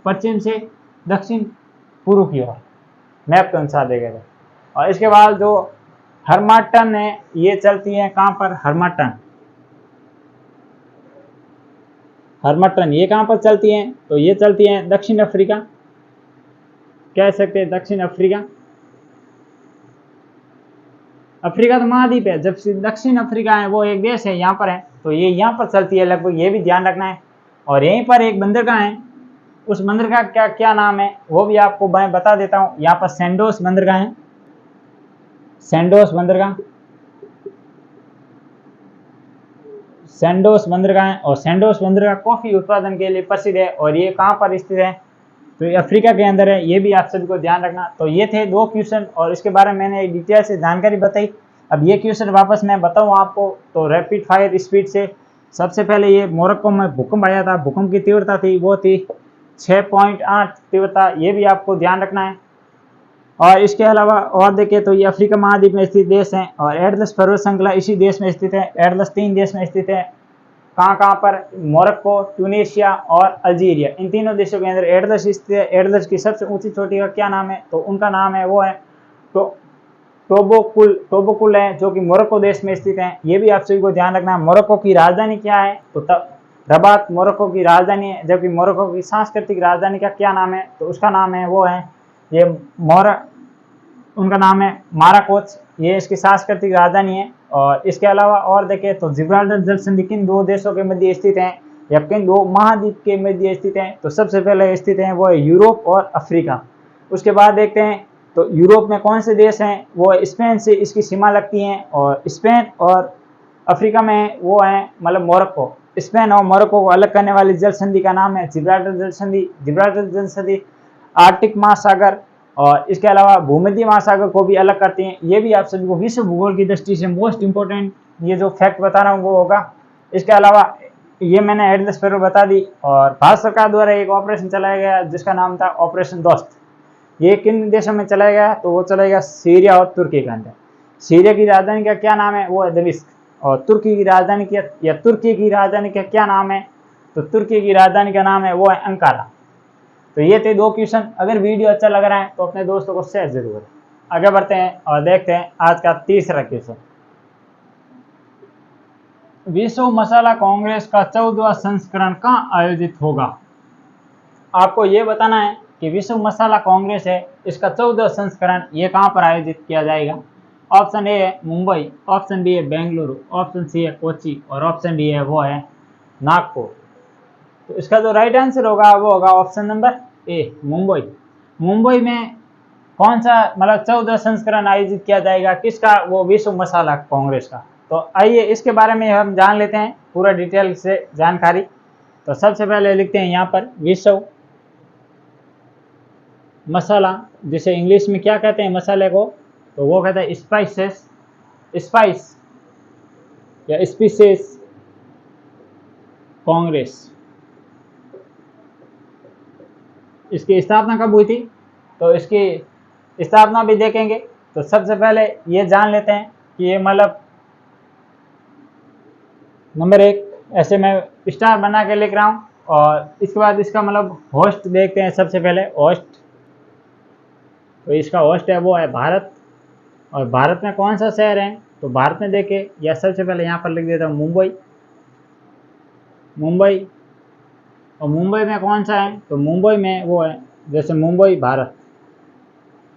पश्चिम से दक्षिण पूर्व की ओर, मैप के अनुसार देखेगा। और इसके बाद जो हर्माटन है ये चलती है कहाँ पर? हर्माटन ये कहाँ पर चलती हैं? तो ये चलती हैं दक्षिण अफ्रीका, कह सकते हैं दक्षिण अफ्रीका। अफ्रीका तो महाद्वीप है, जबकि दक्षिण अफ्रीका है वो एक देश है, यहाँ पर है, तो ये यहाँ पर चलती है लगभग, ये भी ध्यान रखना है। और यहीं पर एक बंदरगाह है, उस बंदरगाह का क्या नाम है वो भी आपको मैं बता देता हूँ। यहाँ पर सैंडोस बंदरगाह है, सैंडोस बंदरगाह, सैंडोस बंदरगाह है। और सैंडोस बंदरगाह कॉफी उत्पादन के लिए प्रसिद्ध है, और ये कहाँ पर स्थित है, तो ये अफ्रीका के अंदर है, ये भी आप सभी को ध्यान रखना। तो ये थे 2 क्वेश्चन और इसके बारे में मैंने डिटेल से जानकारी बताई। अब ये क्वेश्चन वापस मैं बताऊं आपको, तो रैपिड फायर स्पीड से। सबसे पहले ये मोरक्को में भूकंप आया था, भूकंप की तीव्रता थी वो थी 6.8 तीव्रता, ये भी आपको ध्यान रखना है। और इसके अलावा और देखें तो ये अफ्रीका महाद्वीप में स्थित देश हैं, और एटलस पर्वत श्रृंखला इसी देश में स्थित है। एटलस 3 देश में स्थित है, कहाँ कहाँ पर, मोरक्को, ट्यूनीशिया और अल्जीरिया, इन तीनों देशों के अंदर एटलस स्थित है। एटलस की सबसे ऊंची चोटी का क्या नाम है, तो उनका नाम है वो है तो टोबोकुल है, जो कि मोरक्को देश में स्थित है। ये भी आप सभी को ध्यान रखना है। मोरक्को की राजधानी क्या है, तो रबात मोरक्को की राजधानी है। जबकि मोरक्को की सांस्कृतिक राजधानी का क्या नाम है, तो उसका नाम है वो है ये उनका नाम है माराकोच, ये इसकी सांस्कृतिक राजधानी है। और इसके अलावा और देखें तो जिब्राल्टर जल संधि किन 2 देशों के मध्य स्थित है, या किन 2 महाद्वीप के मध्य स्थित है, तो सबसे पहले स्थित है वो है यूरोप और अफ्रीका। उसके बाद देखते हैं तो यूरोप में कौन से देश हैं, वो स्पेन से इसकी सीमा लगती हैं, और स्पेन और अफ्रीका में वो है मतलब मोरक्को। स्पेन और मोरक्को को अलग करने वाली जल संधि का नाम है जिब्राल्टर जल संधि। जिब्राल्टर जल संधि आर्कटिक महासागर और इसके अलावा भूमध्य महासागर को भी अलग करती हैं। ये भी आप सभी को विश्व भूगोल की दृष्टि से मोस्ट इंपोर्टेंट ये जो फैक्ट बता रहा हूँ वो होगा। इसके अलावा ये मैंने एटलस फेरो बता दी। और भारत सरकार द्वारा एक ऑपरेशन चलाया गया जिसका नाम था ऑपरेशन दोस्त। ये किन देशों में चलाया गया, तो वो चलाया गया सीरिया और तुर्की के अंदर। सीरिया की राजधानी का क्या नाम है, वो है दमिश्क। और तुर्की की राजधानी या तुर्की की राजधानी का क्या नाम है, तो तुर्की की राजधानी का नाम है वो है अंकारा। तो ये थे 2 क्वेश्चन। अगर वीडियो अच्छा लग रहा है तो अपने दोस्तों को शेयर जरूर करें। आगे बढ़ते हैं और देखते हैं आज का तीसरा क्वेश्चन। विश्व मसाला कांग्रेस का 14वां संस्करण कहाँ आयोजित होगा। आपको ये बताना है कि विश्व मसाला कांग्रेस है, इसका 14वां संस्करण ये कहाँ पर आयोजित किया जाएगा। ऑप्शन ए है मुंबई, ऑप्शन बी है बेंगलुरु, ऑप्शन सी है कोची और ऑप्शन डी है वो है नागपुर। तो इसका जो राइट आंसर होगा वो होगा option number A Mumbai. Mumbai में कौन सा मतलब 14वां संस्करण आयोजित किया जाएगा किसका, वो विश्व मसाला कांग्रेस का। तो आइए इसके बारे में हम जान लेते हैं पूरा डिटेल से जानकारी। तो सबसे पहले लिखते हैं यहाँ पर विश्व मसाला, जिसे इंग्लिश में क्या कहते हैं मसाले को, तो वो कहते हैं स्पाइसेस, स्पाइस या स्पीसीज कांग्रेस। इसकी स्थापना कब हुई थी, तो इसकी स्थापना भी देखेंगे। तो सबसे पहले ये जान लेते हैं कि ये मतलब नंबर 1 ऐसे मैं स्टार बना के लिख रहा हूँ। और इसके बाद इसका मतलब होस्ट देखते हैं। सबसे पहले होस्ट, तो इसका होस्ट है वो है भारत। और भारत में कौन सा शहर है, तो भारत में देखे या सबसे पहले यहाँ पर लिख देता हूँ मुंबई। मुंबई, और मुंबई में कौन सा है, तो मुंबई में वो है जैसे मुंबई भारत,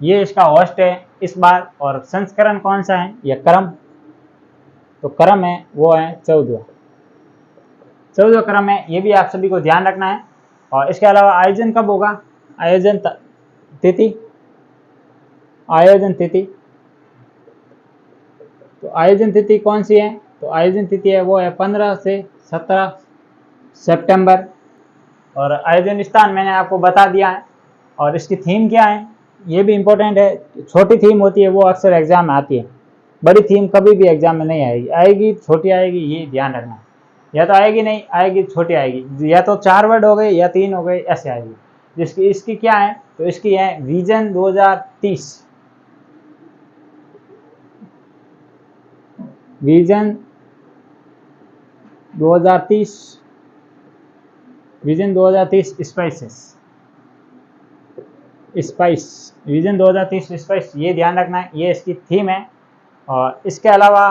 ये इसका होस्ट है इस बार। और संस्करण कौन सा है, या क्रम, तो क्रम है वो है 14वां क्रम है, ये भी आप सभी को ध्यान रखना है। और इसके अलावा आयोजन कब होगा, आयोजन तिथि, आयोजन तिथि, तो आयोजन तिथि कौन सी है, तो आयोजन तिथि है वो है 15 से 17 सितंबर। और आयोजन स्थान मैंने आपको बता दिया है। और इसकी थीम क्या है, ये भी इम्पोर्टेंट है। छोटी थीम होती है वो अक्सर एग्जाम में आती है, बड़ी थीम कभी भी एग्जाम में नहीं आएगी, आएगी छोटी आएगी, ये ध्यान रखना। या तो आएगी नहीं आएगी छोटी आएगी, या तो 4 वर्ड हो गए या 3 हो गए, ऐसे आएगी। जिसकी इसकी क्या है, तो इसकी है vision 2030, vision 2030, vision 2030 spices, spice, vision 2030 spice, ये ध्यान रखना है, ये इसकी थीम है। और इसके अलावा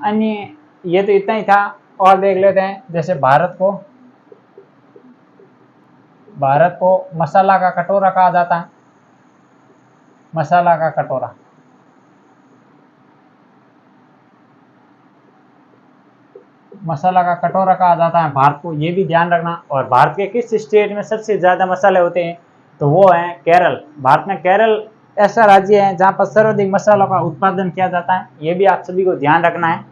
अन्य ये तो इतना ही था। और देख लेते हैं जैसे भारत को मसाला का कटोरा कहा जाता है, मसाला का कटोरा। मसाला का कटोरा कहा जाता है भारत को, ये भी ध्यान रखना। और भारत के किस स्टेट में सबसे ज़्यादा मसाले होते हैं, तो वो है केरल। भारत में केरल ऐसा राज्य है जहाँ पर सर्वाधिक मसालों का उत्पादन किया जाता है, ये भी आप सभी को ध्यान रखना है।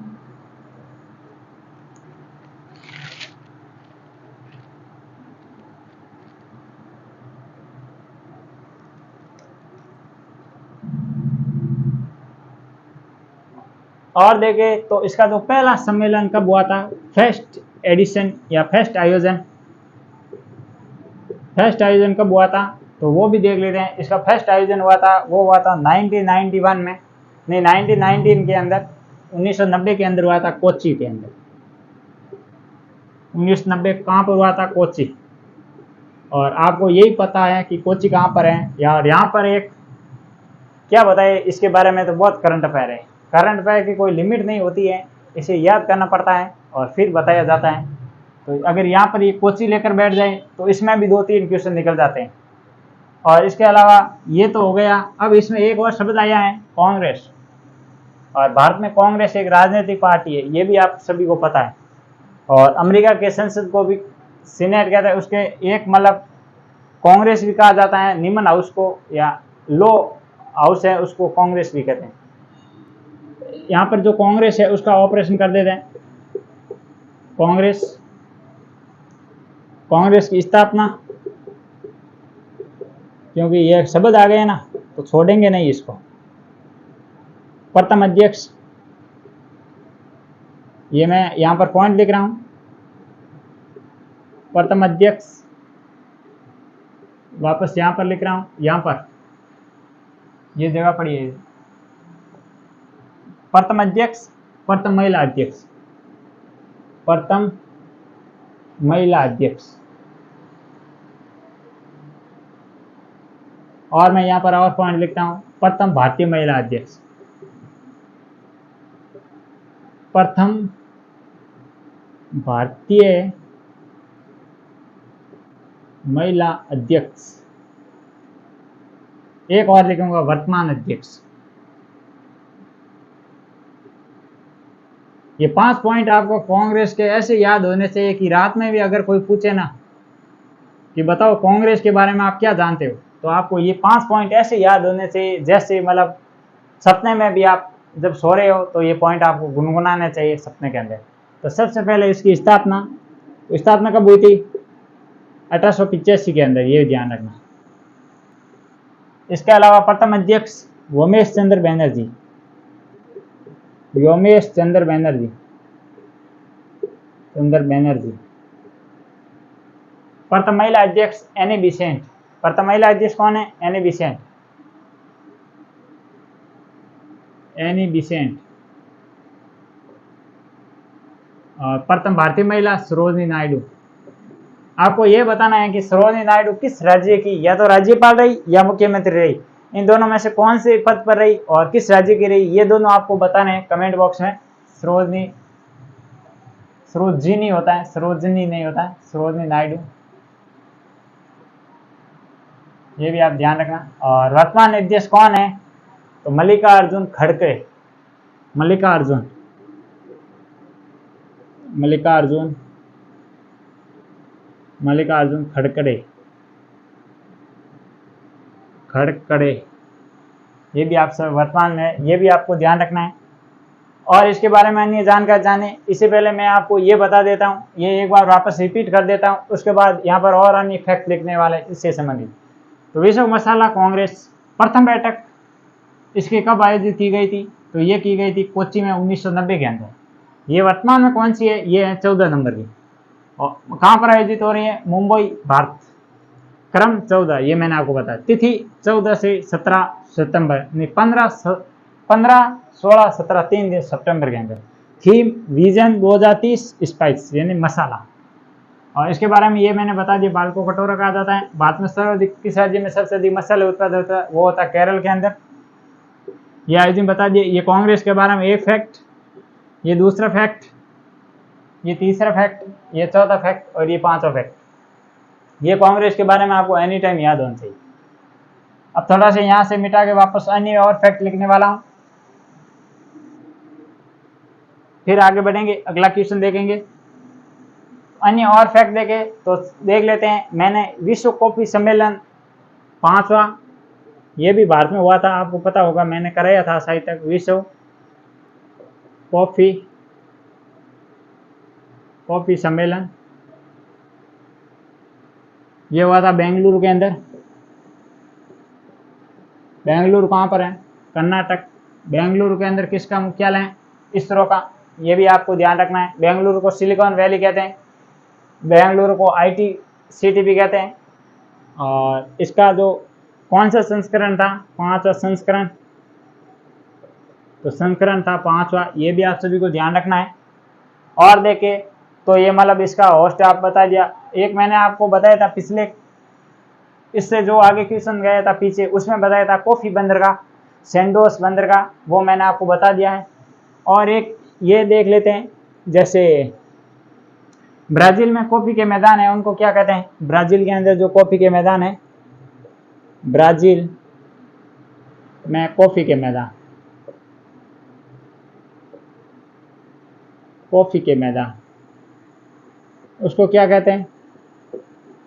और देखें तो इसका जो पहला सम्मेलन कब हुआ था, फर्स्ट एडिशन या फर्स्ट आयोजन कब हुआ था, तो वो भी देख लेते हैं। इसका फर्स्ट आयोजन हुआ था, वो हुआ था 1991 में, नहीं 1919 के अंदर, 1990 के अंदर हुआ था कोच्चि के अंदर। 1990 कहाँ पर हुआ था, कोच्चि। और आपको यही पता है कि कोच्चि कहाँ पर है यार। यहाँ पर एक क्या बताए इसके बारे में, तो बहुत करंट अफेयर है। करंट अफेयर की कोई लिमिट नहीं होती है, इसे याद करना पड़ता है और फिर बताया जाता है। तो अगर यहाँ पर ये कोच्चि लेकर बैठ जाए तो इसमें भी 2-3 क्वेश्चन निकल जाते हैं। और इसके अलावा ये तो हो गया, अब इसमें एक और शब्द आया है, कांग्रेस। और भारत में कांग्रेस एक राजनीतिक पार्टी है, ये भी आप सभी को पता है। और अमेरिका के संसद को भी सीनेट कहता है, उसके एक मतलब कांग्रेस भी कहा जाता है, निम्न हाउस को या लो हाउस है उसको कांग्रेस भी कहते हैं। यहाँ पर जो कांग्रेस है उसका ऑपरेशन कर देते हैं। कांग्रेस की स्थापना, क्योंकि ये शब्द आ गए ना तो छोड़ेंगे नहीं इसको। प्रथम अध्यक्ष, ये मैं यहाँ पर पॉइंट लिख रहा हूँ, प्रथम अध्यक्ष, वापस यहाँ पर लिख रहा हूँ, यहाँ पर ये जगह पड़ी है, प्रथम अध्यक्ष, प्रथम महिला अध्यक्ष, प्रथम महिला अध्यक्ष। और मैं यहाँ पर और पॉइंट लिखता हूँ, प्रथम भारतीय महिला अध्यक्ष, प्रथम भारतीय महिला अध्यक्ष। एक और लिखूंगा, वर्तमान अध्यक्ष। ये 5 पॉइंट आपको कांग्रेस के ऐसे याद होने चाहिए कि रात में भी अगर कोई पूछे ना कि बताओ कांग्रेस के बारे में आप क्या जानते हो, तो आपको ये 5 पॉइंट ऐसे याद होने चाहिए, जैसे मतलब सपने में भी आप जब सो रहे हो तो ये पॉइंट आपको गुनगुनाना चाहिए सपने के अंदर। तो सबसे पहले इसकी स्थापना कब हुई थी, 1885 के अंदर, ये ध्यान रखना। इसके अलावा प्रथम अध्यक्ष व्योमेश चंद्र बनर्जी। प्रथम महिला अध्यक्ष एनी बेसेंट। प्रथम महिला अध्यक्ष कौन है, एनी बेसेंट। और प्रथम भारतीय महिला सरोजिनी नायडू। आपको यह बताना है कि सरोजिनी नायडू किस राज्य की या तो राज्यपाल रही या मुख्यमंत्री रही, इन दोनों में से कौन से पद पर रही और किस राज्य की रही, ये दोनों आपको बताने हैं कमेंट बॉक्स में। सरोजिनी होता है, सरोजिनी नहीं होता है, सरोजिनी नायडू, ये भी आप ध्यान रखना। और वर्तमान अध्यक्ष कौन है, तो मल्लिकार्जुन खड़गे। मल्लिकार्जुन खड़गड़े, ये भी आप सब वर्तमान में, ये भी आपको ध्यान रखना है। और इसके बारे में अन्य जानकारी जाने इससे पहले मैं आपको ये बता देता हूँ, ये एक बार वापस रिपीट कर देता हूँ, उसके बाद यहाँ पर और अन्य फैक्ट लिखने वाले इससे संबंधित। तो विश्व मसाला कांग्रेस प्रथम बैठक इसकी कब आयोजित की गई थी, तो ये की गई थी कोच्चि में 1990 के अंदर। ये वर्तमान में कौन सी है, ये है 14 नंबर की। और कहाँ पर आयोजित हो रही है, मुंबई, भारत। क्रम 14, ये मैंने आपको बताया। तिथि 14 से 17 सितंबर, नहीं 15, 16, 17, 3 दिन सितंबर के अंदर। थीम विजन 2030 स्पाइस, यानी मसाला। और इसके बारे में ये मैंने बता दिया, भारत को कटोरा कहा जाता है। भारत में सर्वाधिक किस राज्य में सबसे अधिक मसाले उत्पादन होता है, वो होता है केरल के अंदर। ये आयोजन बता दिए। ये कांग्रेस के बारे में एक फैक्ट, ये दूसरा फैक्ट, ये तीसरा फैक्ट, ये चौथा फैक्ट और ये पांचवा फैक्ट। ये कांग्रेस के बारे में आपको एनी टाइम याद होना चाहिए। अब थोड़ा सा यहाँ से मिटा के वापस अन्य और फैक्ट लिखने वाला हूँ, फिर आगे बढ़ेंगे, अगला क्वेश्चन देखेंगे। अन्य और फैक्ट देखें तो देख लेते हैं। मैंने विश्व कॉफी सम्मेलन 5वां, ये भी भारत में हुआ था, आपको पता होगा, मैंने कराया था शायद तक। विश्व कॉफी सम्मेलन ये हुआ था बेंगलुरु के अंदर। बेंगलुरु कहाँ पर है? कर्नाटक। बेंगलुरु के अंदर किसका मुख्यालय है? इसरो का। ये भी आपको ध्यान रखना है। बेंगलुरु को सिलिकॉन वैली कहते हैं, बेंगलुरु को IT सिटी भी कहते हैं। और इसका जो कौन सा संस्करण था? 5वां संस्करण। तो संस्करण था 5वां, ये भी आप सभी को ध्यान रखना है। और देखे तो ये मतलब इसका होस्ट आप बता दिया। एक मैंने आपको बताया था पिछले, इससे जो आगे क्वेश्चन गया था पीछे, उसमें बताया था कॉफी बंदरगाह, सेंडोस बंदरगाह, वो मैंने आपको बता दिया है। और एक ये देख लेते हैं, जैसे ब्राजील में कॉफी के मैदान है, उनको क्या कहते हैं? ब्राजील के अंदर जो कॉफी के मैदान है, ब्राजील में कॉफी के मैदान, कॉफी के मैदान, उसको क्या कहते हैं?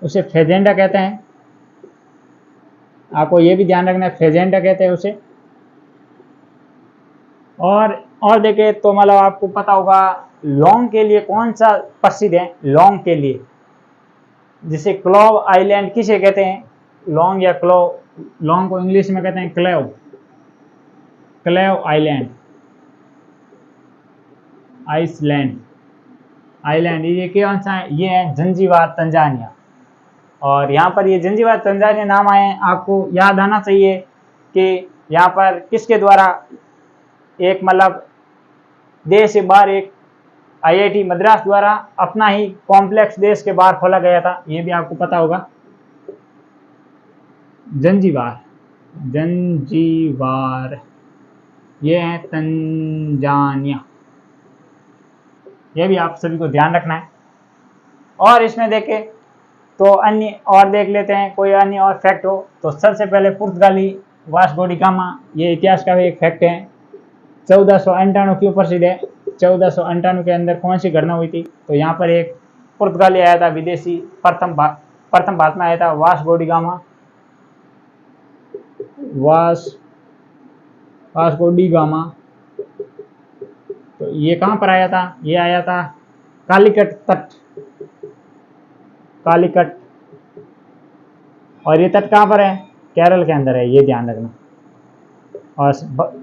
उसे फेजेंडा कहते हैं। आपको ये भी ध्यान रखना है, फेजेंडा कहते हैं उसे। और देखें तो मतलब आपको पता होगा लौंग के लिए कौन सा प्रसिद्ध है? लौंग के लिए, जिसे क्लोव आइलैंड किसे कहते हैं? लौंग या क्लोव, लौंग को इंग्लिश में कहते हैं क्लेव, क्लेव आइलैंड, आइसलैंड, आइलैंड। ये कौन सा है? ये है जंजीबार तंजानिया। और यहाँ पर ये जंजीबार तंजानिया नाम आए हैं, आपको याद आना चाहिए कि यहाँ पर किसके द्वारा एक मतलब देश से बाहर एक IIT मद्रास द्वारा अपना ही कॉम्प्लेक्स देश के बाहर खोला गया था, ये भी आपको पता होगा। जंजीबार, जंजीबार, ये है तंजानिया, ये भी आप सभी को ध्यान रखना है। और इसमें देखें तो अन्य और देख लेते हैं, कोई अन्य और फैक्ट हो तो सबसे पहले पुर्तगाली वास्को डी गामा, ये इतिहास का भी एक फैक्ट है। 1498 क्यों प्रसिद्ध है? 1498 के अंदर कौन सी घटना हुई थी? तो यहाँ पर एक पुर्तगाली आया था, विदेशी, प्रथम भारत में आया था, Vasco D gamma, Vasco D gamma. तो ये कहाँ पर आया था? ये आया था कालीकट तट, कालीकट। और ये तट कहाँ पर है? केरल के अंदर है, ये ध्यान रखना। और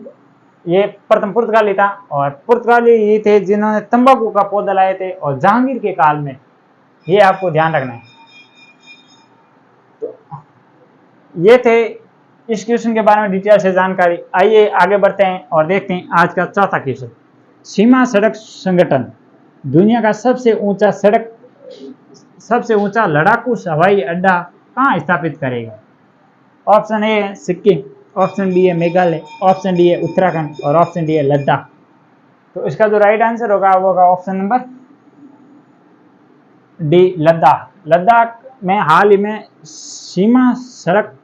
ये प्रथम पुर्तगाली था, और पुर्तगाली ये थे जिन्होंने तंबाकू का पौधा लाए थे, और जहांगीर के काल में, ये आपको ध्यान रखना है। तो ये थे इस क्वेश्चन के बारे में डिटेल से जानकारी। आइए आगे बढ़ते हैं और देखते हैं आज का चौथा क्वेश्चन। सीमा सड़क संगठन दुनिया का सबसे ऊंचा लड़ाकू हवाई अड्डा कहाँ स्थापित करेगा? ऑप्शन ए है सिक्किम, ऑप्शन बी है मेघालय, ऑप्शन डी है उत्तराखंड, और ऑप्शन डी है लद्दाख। तो इसका जो राइट आंसर होगा वो होगा option number D, Ladakh. Ladakh में हाल ही में सीमा सड़क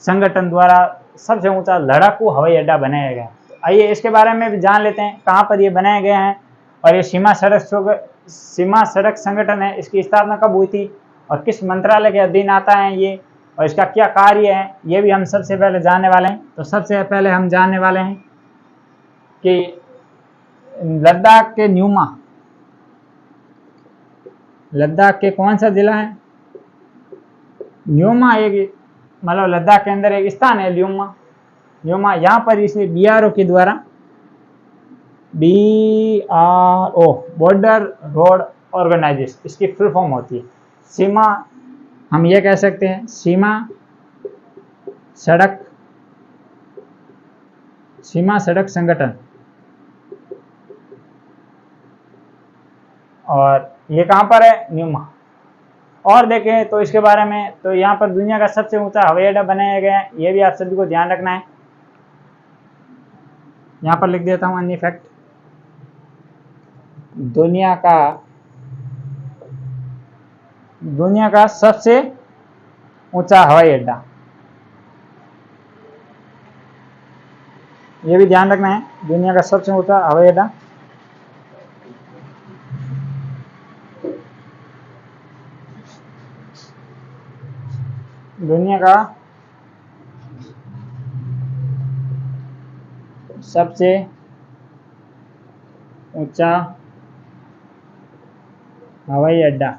संगठन द्वारा सबसे ऊंचा लड़ाकू हवाई अड्डा बनाया गया। तो आइए इसके बारे में भी जान लेते हैं, कहाँ पर ये बनाए गए हैं, और ये सीमा सड़क संगठन है, इसकी स्थापना कब हुई थी, और किस मंत्रालय के अधीन आता है ये, और इसका क्या कार्य है, ये भी हम सबसे पहले जानने वाले हैं। तो सबसे पहले हम जानने वाले हैं कि लद्दाख के न्यूमा, लद्दाख के कौन सा जिला है? न्यूमा एक मतलब लद्दाख के अंदर एक स्थान है ल्यूमा, न्यूमा। यहाँ पर इसे BRO के द्वारा, BRO बॉर्डर रोड ऑर्गेनाइजेशन, इसकी फुल फॉर्म होती है। सीमा, हम ये कह सकते हैं सीमा सड़क संगठन। और ये कहाँ पर है? न्यूमा। और देखें तो इसके बारे में, तो यहाँ पर दुनिया का सबसे ऊंचा हवाई अड्डा बनाया गया है, ये भी आप सभी को ध्यान रखना है। यहाँ पर लिख देता हूँ अन्य फैक्ट। दुनिया का सबसे ऊंचा हवाई अड्डा, ये भी ध्यान रखना है, दुनिया का सबसे ऊंचा हवाई अड्डा दुनिया का सबसे ऊंचा हवाई अड्डा।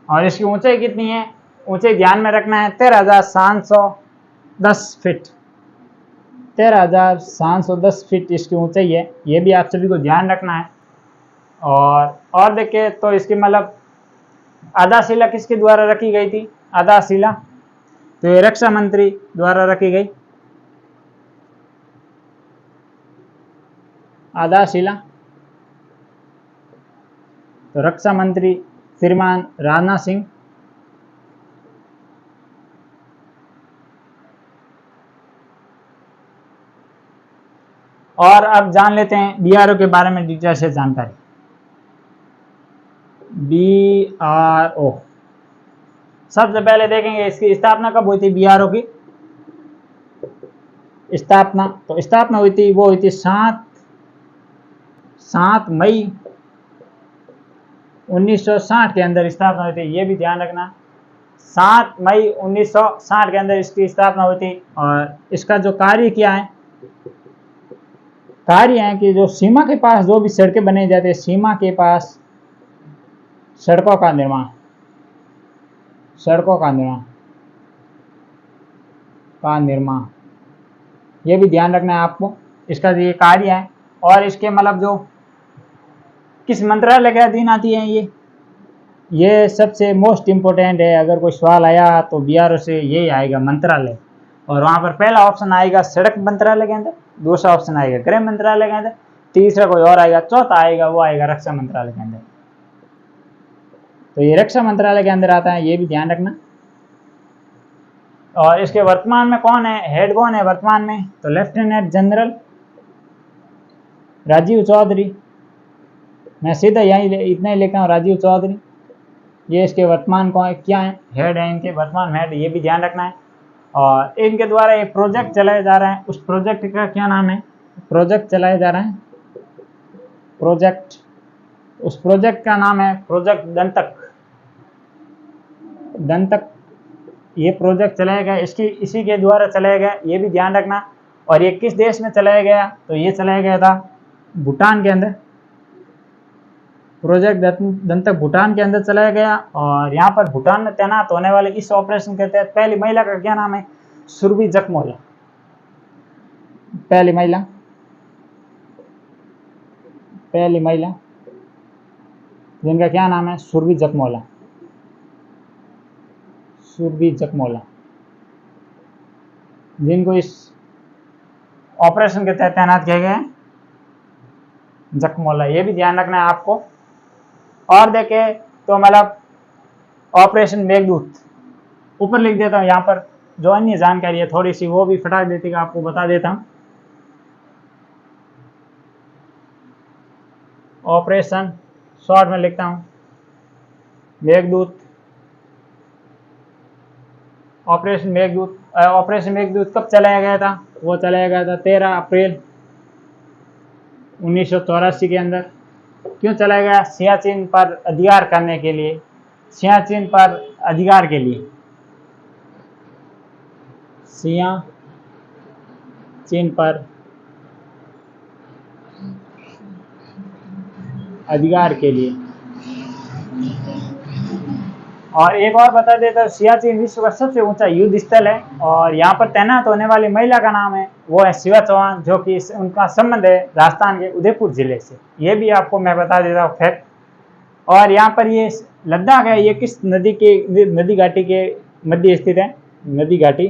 और इसकी ऊंचाई कितनी है? ऊंचाई ध्यान में रखना है 13,710 फीट। 13,710 फीट इसकी ऊंचाई है, ये भी आप सभी को ध्यान रखना है। और देखिए तो इसकी मतलब आधारशिला किसके द्वारा रखी गई थी? आधारशिला तो ये रक्षा मंत्री द्वारा रखी गई। आधारशिला तो रक्षा मंत्री श्रीमान राजनाथ सिंह। और अब जान लेते हैं बीआरओ के बारे में डिटेल से जानकारी। बीआरओ सबसे पहले देखेंगे इसकी स्थापना कब हुई थी। बीआरओ की स्थापना तो स्थापना हुई थी, वो हुई थी 7 मई 1960 के अंदर स्थापना हुई थी। ये भी ध्यान रखना 7 मई 1960 के अंदर इसकी स्थापना हुई थी। और इसका जो कार्य क्या है, कार्य है कि जो सीमा के पास जो भी सड़कें बनाई जाती है, सीमा के पास सड़कों का निर्माण, सड़कों का निर्माण ये भी ध्यान रखना है आपको। इसका ये कार्य है। और इसके मतलब जो किस मंत्रालय के अधीन आती है ये सबसे मोस्ट इम्पोर्टेंट है। अगर कोई सवाल आया तो बीआरओ से यही आएगा, मंत्रालय। और वहाँ पर पहला ऑप्शन आएगा सड़क मंत्रालय के अंदर, दूसरा ऑप्शन आएगा गृह मंत्रालय के अंदर, तीसरा कोई और आएगा, चौथा आएगा वो आएगा रक्षा मंत्रालय के अंदर। तो ये रक्षा मंत्रालय के अंदर आता है, ये भी ध्यान रखना। और इसके वर्तमान में कौन है, हेड कौन है वर्तमान में? तो लेफ्टिनेंट जनरल राजीव चौधरी। मैं सीधा यही इतना ही लिखता हूँ, राजीव चौधरी। ये इसके वर्तमान कौन क्या है, हेड है इनके, वर्तमान हेड, ये भी ध्यान रखना है। और इनके द्वारा एक प्रोजेक्ट चलाया जा रहा है, उस प्रोजेक्ट का क्या नाम है? प्रोजेक्ट चलाया जा रहा है, प्रोजेक्ट, उस प्रोजेक्ट का नाम है प्रोजेक्ट दंतक। दंतक ये प्रोजेक्ट चलाया गया, इसी के द्वारा चलाया गया, ये भी ध्यान रखना। और ये किस देश में चलाया गया? तो ये चलाया गया था भूटान के अंदर। प्रोजेक्ट दंतक भूटान के अंदर चलाया गया। और यहाँ पर भूटान में तैनात होने वाले इस ऑपरेशन के तहत पहली महिला का क्या नाम है? सुरभि जखमोला। पहली महिला जिनका क्या नाम है? सुरभि जखमोला। सुरभि जखमोला जिनको इस ऑपरेशन के तहत तैनात किया गया है, जखमोला, ये भी ध्यान रखना है आपको। और देखें तो मतलब ऑपरेशन मेघदूत ऊपर लिख देता हूँ, यहाँ पर जो अन्य जानकारी है थोड़ी सी वो भी फटाक देती आपको बता देता हूँ। ऑपरेशन शॉर्ट में लिखता हूँ मेघदूत। ऑपरेशन मेघदूत कब चलाया गया था? वो चलाया गया था 13 अप्रैल 1984 के अंदर। क्यों चलाया गया? सियाचिन पर अधिकार करने के लिए, सियाचिन पर अधिकार के लिए, सियाचिन पर अधिकार के लिए। और एक और बता देता हूँ, सियाचिन विश्व का सबसे ऊंचा युद्ध स्थल है। और यहाँ पर तैनात होने वाली महिला का नाम है, वो है शिवा चौहान, जो कि उनका संबंध है राजस्थान के उदयपुर जिले से। ये भी आपको मैं बता देता हूँ फैक्ट। और यहाँ पर ये लद्दाख है, ये किस नदी घाटी के मध्य स्थित है? नदी घाटी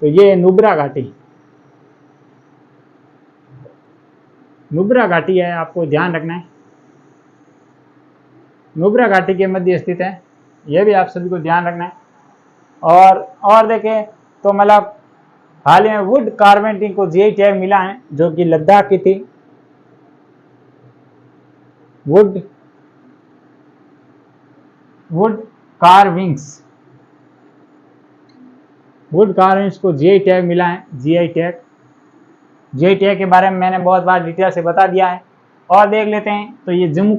तो ये नुब्रा घाटी, नुब्रा घाटी है, आपको ध्यान रखना है। नुब्रा घाटी के मध्य स्थित है, यह भी आप सभी को ध्यान रखना है। और देखें तो मतलब हाल ही में वुड कार्वेंटिंग को जीआई टैग मिला है, जो कि लद्दाख की थी। वुड कार्विंग्स को जीआई टैग मिला है। जीआई टैग के बारे में मैंने बहुत बार डिटेल से बता दिया है। और देख लेते हैं तो ये जम्मू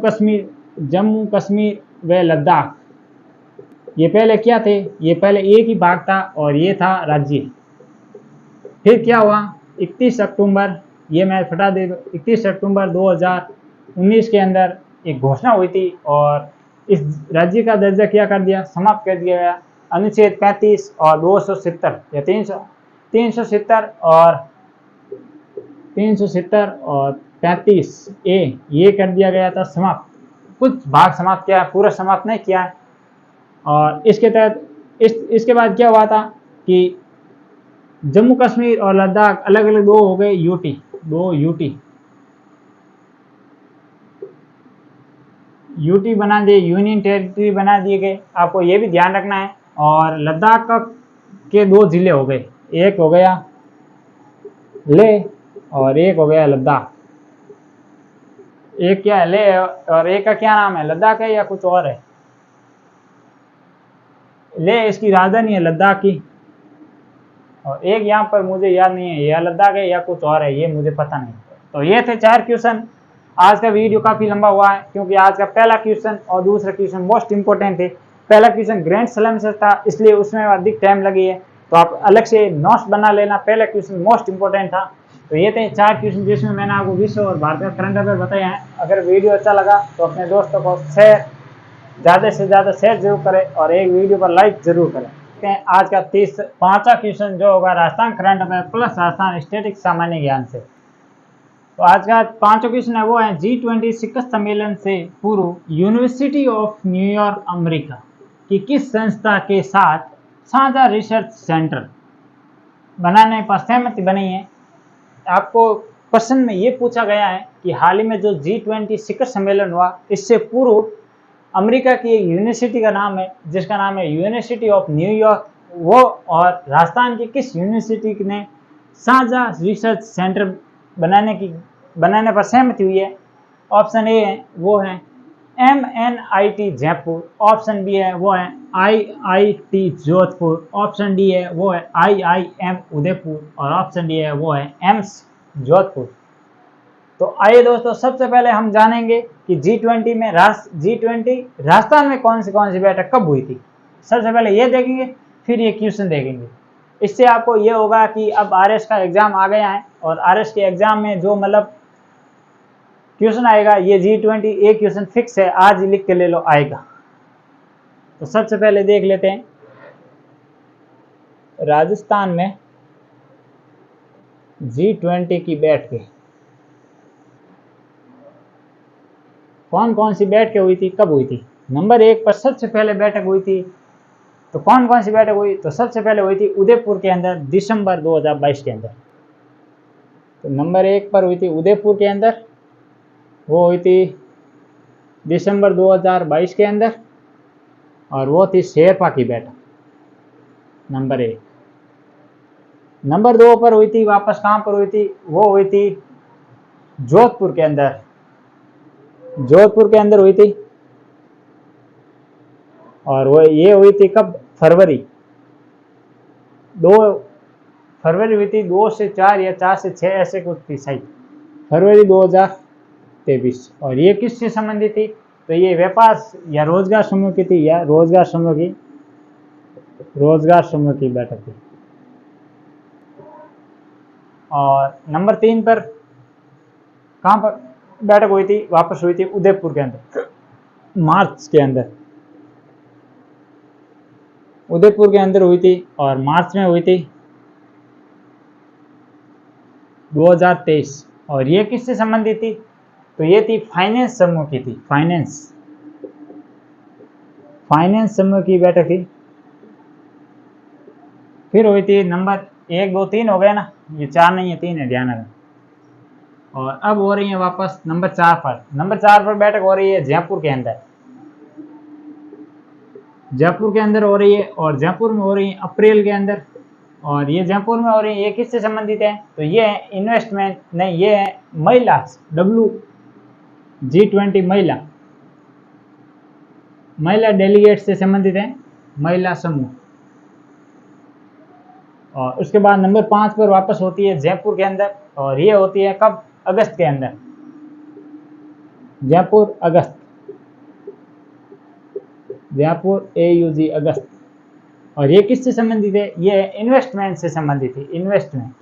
कश्मीर व लद्दाख। ये पहले क्या थे? ये पहले एक ही भाग था और ये था राज्य। फिर क्या हुआ? 31 अक्टूबर, ये मैं फटा दे दूं, 31 अक्टूबर 2019 के अंदर एक घोषणा हुई थी और इस राज्य का दर्जा क्या कर दिया? समाप्त कर दिया गया। अनुच्छेद 35 और 270 या 370 और 35 ए ये कर दिया गया था समाप्त। कुछ भाग समाप्त किया, पूरा समाप्त नहीं किया। और इसके तहत इसके बाद क्या हुआ था कि जम्मू कश्मीर और लद्दाख अलग अलग दो हो गए, यूटी बना दिए, यूनियन टेरिटरी बना दिए गए। आपको ये भी ध्यान रखना है। और लद्दाख के दो जिले हो गए, एक हो गया लेह और एक हो गया लद्दाख। एक क्या है? लेह, और एक का क्या नाम है? लद्दाख है या कुछ और है? लेह इसकी राजधानी है लद्दाख की, और एक यहाँ पर मुझे याद नहीं है या लद्दाख है या कुछ और है, ये मुझे पता नहीं। तो ये थे 4 क्वेश्चन। आज का वीडियो काफी लंबा हुआ है क्योंकि आज का पहला क्वेश्चन और दूसरा क्वेश्चन मोस्ट इंपोर्टेंट थे। पहला क्वेश्चन ग्रैंड स्लैम से था, इसलिए उसमें अधिक टाइम लगी है, तो आप अलग से नोट्स बना लेना। पहला क्वेश्चन मोस्ट इंपोर्टेंट था। तो ये थे 4 क्वेश्चन जिसमें मैंने आपको विश्व और भारत का करंट अफेयर बताया है। अगर वीडियो अच्छा लगा तो अपने दोस्तों को ज़्यादा से ज़्यादा शेयर जरूर करें और एक वीडियो पर लाइक जरूर करें। आज का 5वां क्वेश्चन जो होगा Rajasthan current affair plus Rajasthan static सामान्य ज्ञान से। तो आज का 5वां क्वेश्चन है वो है G20 शिखर सम्मेलन से पूर्व यूनिवर्सिटी ऑफ न्यूयॉर्क अमेरिका की किस संस्था के साथ साझा रिसर्च सेंटर बनाने पर सहमति बनी है। आपको प्रश्न में ये पूछा गया है कि हाल ही में जो G20 शिखर सम्मेलन हुआ, इससे पूर्व अमेरिका की एक यूनिवर्सिटी का नाम है जिसका नाम है यूनिवर्सिटी ऑफ न्यूयॉर्क, वो और राजस्थान की किस यूनिवर्सिटी ने साझा रिसर्च सेंटर बनाने पर सहमति हुई है। ऑप्शन ए है वो है MNIT जयपुर, ऑप्शन बी है वो है IIT जोधपुर, ऑप्शन डी है वो है IIM उदयपुर और ऑप्शन डी है वो है एम्स जोधपुर। तो आइए दोस्तों, सबसे पहले हम जानेंगे कि G20 में G20 राजस्थान में कौन सी बैठक कब हुई थी। सबसे पहले ये देखेंगे, फिर ये क्वेश्चन देखेंगे। इससे आपको ये होगा कि अब RS का एग्जाम आ गया है और RS के एग्जाम में जो मतलब क्वेश्चन आएगा, ये G20 एक क्वेश्चन फिक्स है, आज ही लिख के ले लो, आएगा। तो सबसे पहले देख लेते हैं राजस्थान में G20 की बैठकें कौन सी बैठकें हुई थी, कब हुई थी। नंबर 1 पर सबसे पहले बैठक हुई थी, तो कौन सी बैठक हुई? तो सबसे पहले हुई थी उदयपुर के अंदर दिसंबर 2022 के अंदर। तो नंबर 1 पर हुई थी उदयपुर के अंदर, वो हुई थी दिसंबर 2022 के अंदर, और वो थी शेरपा की बैठक, नंबर 1। नंबर 2 पर हुई थी, वापस कहाँ पर हुई थी? वो हुई थी जोधपुर के अंदर, हुई थी, और वो ये हुई थी कब? फरवरी 2 फरवरी हुई थी, 2 से 4 या 4 से 6 ऐसे कुछ थी शायद, फरवरी 2023। और ये किससे संबंधित थी? तो ये व्यापार या रोजगार समूह की थी, या रोजगार समूह की बैठक थी। और नंबर 3 पर कहाँ पर बैठक हुई थी? वापस हुई थी उदयपुर के अंदर, मार्च के अंदर, उदयपुर के अंदर हुई थी, और मार्च में हुई थी 2023। और ये किससे संबंधित थी? तो ये थी फाइनेंस समूह की थी, फाइनेंस समूह की बैठक थी। फिर हुई थी नंबर 1 2 3 हो गए ना, ये 4 नहीं है, 3 है, ध्यान रखना। और अब हो रही है वापस नंबर 4 पर। नंबर 4 पर बैठक हो रही है जयपुर के अंदर, हो रही है, और जयपुर में हो रही है अप्रैल के अंदर। और ये जयपुर में हो रही है, ये किससे संबंधित है? तो ये है इन्वेस्टमेंट नहीं, ये है महिला G20 महिला डेलीगेट से संबंधित है, महिला समूह। और उसके बाद नंबर 5 पर वापस होती है जयपुर के अंदर, और ये होती है कब? अगस्त के अंदर, जयपुर अगस्त। जयपुर AUG अगस्त। और ये किससे संबंधित है? ये इन्वेस्टमेंट से संबंधित है। इन्वेस्टमेंट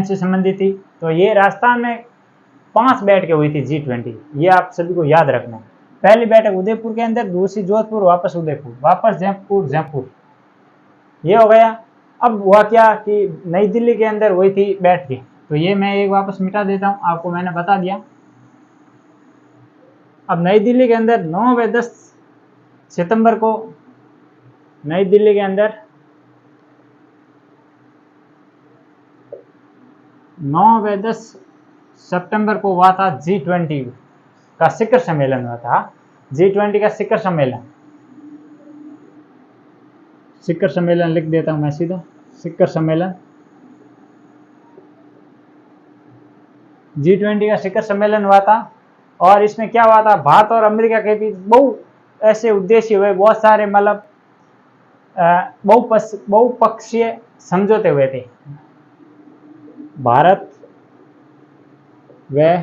से संबंधित थी। तो ये राजस्थान में 5 बैठकें हुई थी G20। ये आप सभी को याद रखना है। पहली बैठक उदयपुर के अंदर, दूसरी जोधपुर, वापस उदयपुर, वापस जयपुर, ये हो गया। अब हुआ क्या कि नई दिल्ली के अंदर हुई थी बैठकें। तो ये मैं एक वापस मिटा देता हूँ, आपको मैंने बता दिया। अब नई दिल्ली के अंदर 9 व 10 सितंबर को नई दिल्ली के अंदर 9 व 10 सितंबर को हुआ था G20 का शिखर सम्मेलन हुआ था। G20 का शिखर सम्मेलन लिख देता हूं मैं सीधा, शिखर सम्मेलन। G20 का शिखर सम्मेलन हुआ था। और इसमें क्या हुआ था? भारत और अमेरिका के बीच बहुत ऐसे उद्देश्य हुए, बहुत सारे मतलब बहुपक्षीय समझौते हुए थे। भारत व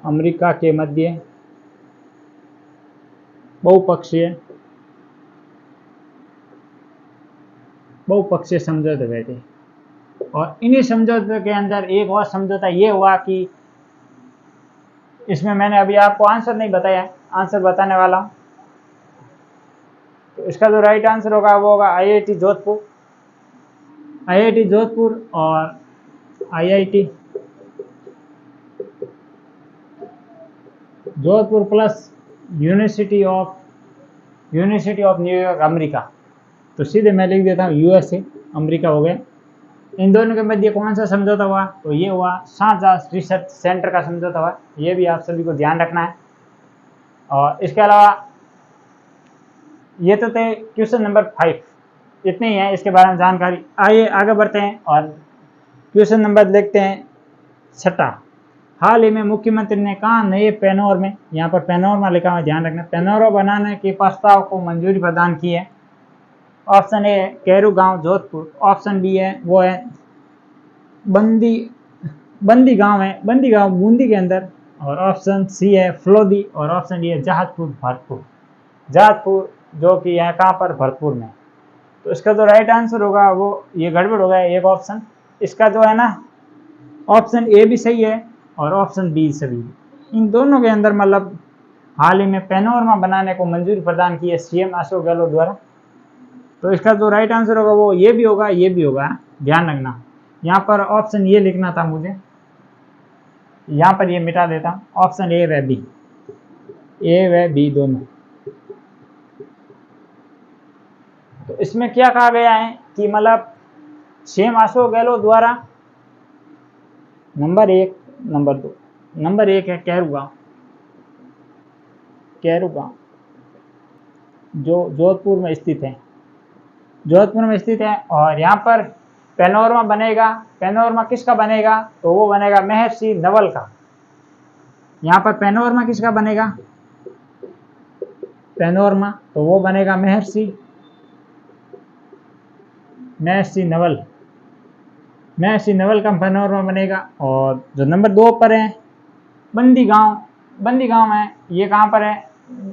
अमेरिका के मध्य बहुपक्षीय समझौते हुए थे। और इन्हीं समझौते के अंदर एक और समझौता ये हुआ कि इसमें मैंने अभी आपको आंसर नहीं बताया, आंसर बताने वाला हूं। तो इसका जो राइट आंसर होगा वो होगा IIT जोधपुर। IIT जोधपुर और IIT Jodhpur plus university of New York America. तो सीधे मैं लिख देता हूँ USA, अमेरिका हो गए। इन दोनों के मध्य कौन सा समझौता हुआ? तो ये हुआ शारजाह रिसर्च सेंटर का समझौता हुआ। ये भी आप सभी को ध्यान रखना है। और इसके अलावा ये तो थे क्वेश्चन नंबर 5, इतने ही है इसके बारे में जानकारी। आइए आगे बढ़ते हैं और क्वेश्चन नंबर देखते हैं 6। हाल ही में मुख्यमंत्री ने कहा नए पैनोरमा, यहाँ पर पैनोरमा लिखा हुआ, ध्यान रखना, पैनोरमा बनाने के प्रस्ताव को मंजूरी प्रदान की है। ऑप्शन ए कैरू गांव जोधपुर, ऑप्शन बी है वो है बंदी गांव है, बंदी गांव बूंदी के अंदर, और ऑप्शन सी है फलोदी, और ऑप्शन डी है जहाजपुर भरतपुर। जहाजपुर जो कि है कहाँ पर? भरतपुर में। तो इसका जो राइट आंसर होगा वो ये गड़बड़ हो गया एक ऑप्शन। इसका जो है ना ऑप्शन ए भी सही है और ऑप्शन बी सभी। इन दोनों के अंदर मतलब हाल ही में पैनोरमा बनाने को मंजूरी प्रदान की है CM अशोक गहलोत द्वारा। तो इसका जो राइट आंसर होगा वो ये भी होगा, ये भी होगा, ध्यान रखना। यहाँ पर ऑप्शन ये लिखना था मुझे, यहाँ पर ये मिटा देता हूँ। ऑप्शन ए व बी दोनों। तो इसमें क्या कहा गया है कि मतलब CM अशोक गहलोत द्वारा नंबर 1, नंबर 2, नंबर 1 है कैरू गांव जो जोधपुर में स्थित है। और यहाँ पर पैनोरमा बनेगा। पैनोरमा किसका बनेगा? तो वो बनेगा महर्षि नवल का। यहाँ पर पैनोरमा किसका बनेगा? पैनोरमा तो वो बनेगा महर्षि नवल का पैनोरमा बनेगा। और जो नंबर 2 पर है बंदी गांव है, ये कहाँ पर है?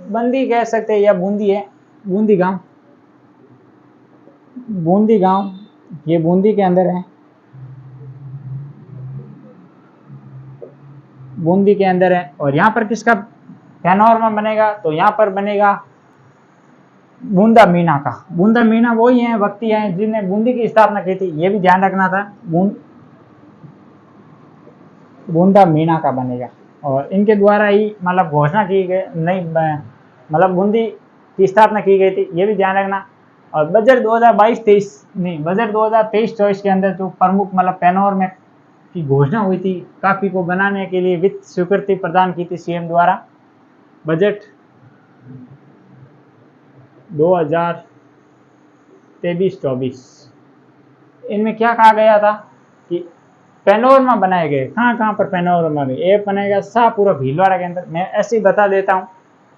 बंदी कह सकते हैं या बूंदी है, बूंदी गांव, ये बूंदी के अंदर है, बूंदी के अंदर है। और यहाँ पर किसका पैनोरमा बनेगा? तो यहाँ पर बनेगा बूंदा मीना का। बूंदा मीना वही है व्यक्ति हैं जिन्होंने बूंदी की स्थापना की थी, ये भी ध्यान रखना था। बूंदा मीना का बनेगा और इनके द्वारा ही मतलब घोषणा की गई, नहीं मतलब बूंदी की स्थापना की गई थी, ये भी ध्यान रखना। और बजट 2023-24 के अंदर जो प्रमुख मतलब पैनोरमा की घोषणा हुई थी, काफी को बनाने के लिए वित्त स्वीकृति प्रदान की थी CM द्वारा। बजट 2023-24 इनमें क्या कहा गया था कि पैनोरमा बनाए गए। कहाँ पर पैनोरमा में? एक बनेगा शाहपुरा भीलवाड़ा के अंदर, मैं ऐसे ही बता देता हूँ।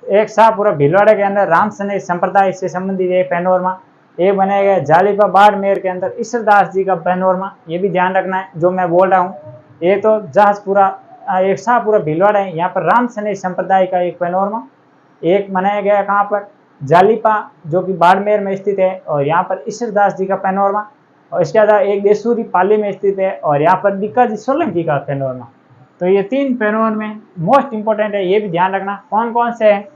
एक शाहपुरा भीलवाड़ा के अंदर राम सनेही संप्रदाय से संबंधित है पैनोरमा। एक बनेगा जालिपा बाड़मेर के अंदर ईश्वरदास जी का पैनोरमा, ये भी ध्यान रखना है जो मैं बोल रहा हूँ। ये तो जहाजपुरा एक शाहपुरा भीलवाड़ा है, यहाँ पर राम सनेही संप्रदाय का एक पैनोरमा। एक बनाया गया कहाँ पर, जालिपा जो कि बाड़मेर में स्थित है, और यहाँ पर ईश्वरदास जी का पैनोरमा। और इसके अलावा एक देसूरी पाली में स्थित है, और यहाँ पर बीकाजी सोलंकी का पैनोरमा। तो ये 3 पैनोरमा मोस्ट इंपॉर्टेंट है, ये भी ध्यान रखना कौन कौन से हैं।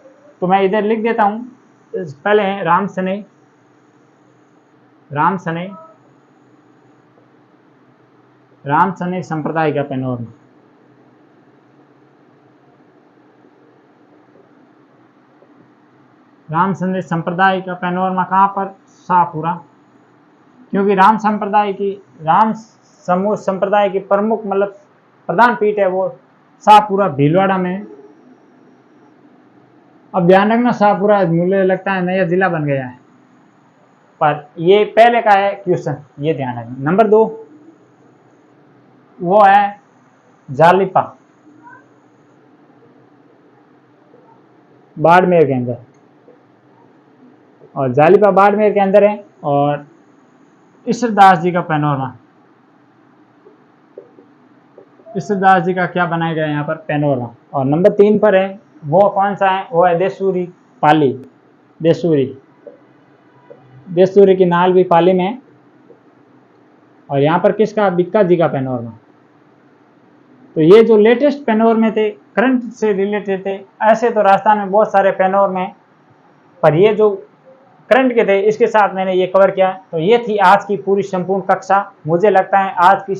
तो मैं इधर लिख देता हूँ। पहले है राम सनेही संप्रदाय का पैनोरमा। राम सनेही संप्रदाय का पैनोरमा कहाँ पर, शाहपुरा, क्योंकि राम समूह संप्रदाय की प्रमुख मतलब प्रधान पीठ है वो शाहपुरा भीलवाड़ा में। अब ध्यान रखना, शाहपुरा मुझे लगता है नया जिला बन गया है, पर ये पहले का है क्वेश्चन, ये ध्यान रखना। नंबर 2 वो है जालिपा बाड़मेर के अंदर, और जालिपा बाड़मेर के अंदर है, और ईश्वरदास जी का पैनोरमा, ईश्वरदास जी का क्या बनाया गया यहाँ पर पैनोरमा। और नंबर 3 पर है वो कौन सा है, वो है देसूरी पाली, देसूरी की नाल भी पाली में है, और यहाँ पर किसका, बिक्का जी का पैनोरमा। तो ये जो लेटेस्ट पैनोरमे थे, करंट से रिलेटेड थे। ऐसे तो राजस्थान में बहुत सारे पैनोरमे हैं, पर ये जो करंट के थे इसके साथ मैंने ये कवर किया। तो ये थी आज की पूरी संपूर्ण कक्षा। मुझे लगता है आज की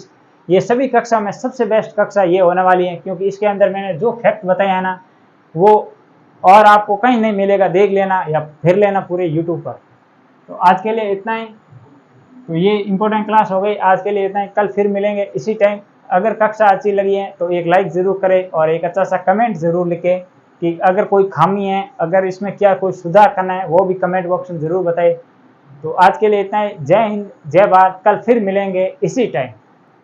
ये सभी कक्षा में सबसे बेस्ट कक्षा ये होने वाली है, क्योंकि इसके अंदर मैंने जो फैक्ट बताए हैं ना, वो और आपको कहीं नहीं मिलेगा, देख लेना या फिर लेना पूरे यूट्यूब पर। तो आज के लिए इतना ही। तो ये इंपॉर्टेंट क्लास हो गई, आज के लिए इतना ही। कल फिर मिलेंगे इसी टाइम। अगर कक्षा अच्छी लगी है तो एक लाइक ज़रूर करें, और एक अच्छा सा कमेंट ज़रूर लिखें कि अगर कोई खामी है, अगर इसमें क्या कोई सुधार करना है, वो भी कमेंट बॉक्स में ज़रूर बताएं। तो आज के लिए इतना ही। जय हिंद, जय भारत। कल फिर मिलेंगे इसी टाइम।